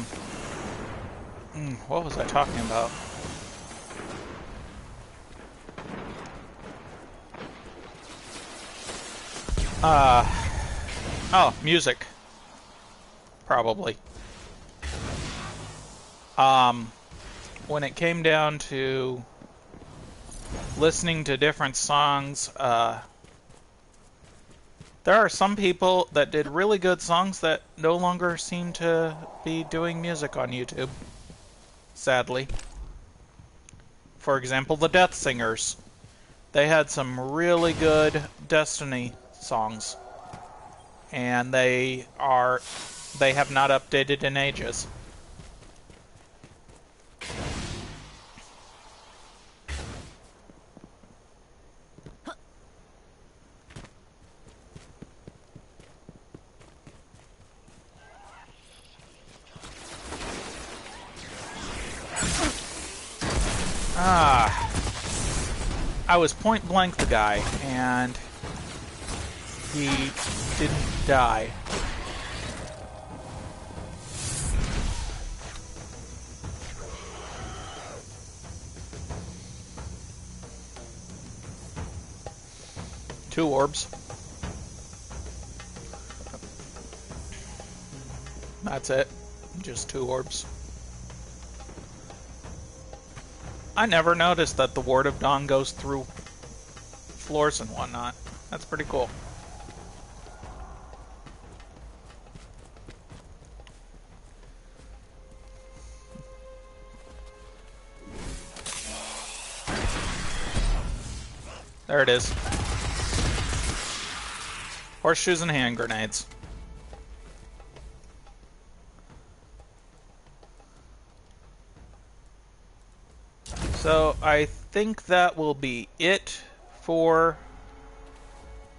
what was I talking about? Oh, music. Probably. When it came down to listening to different songs, there are some people that did really good songs that no longer seem to be doing music on YouTube, sadly. For example, the Death Singers. They had some really good Destiny songs, and they have not updated in ages. I was point blank the guy, and he didn't die. Two orbs. That's it. Just two orbs. I never noticed that the Ward of Dawn goes through floors and whatnot. That's pretty cool. There it is. Horseshoes and hand grenades. So I think that will be it for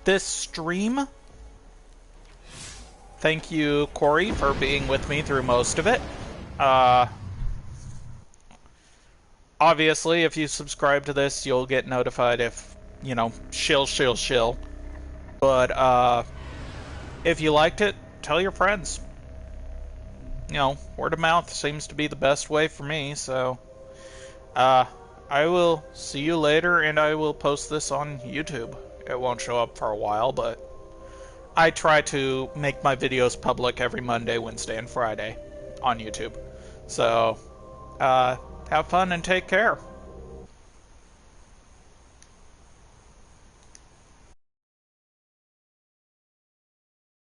this stream. Thank you, Corey, for being with me through most of it. Obviously, if you subscribe to this, you'll get notified if, you know, shill. But, if you liked it, tell your friends. You know, word of mouth seems to be the best way for me, so... I will see you later, and I will post this on YouTube. It won't show up for a while, but I try to make my videos public every Monday, Wednesday, and Friday on YouTube. So, have fun and take care.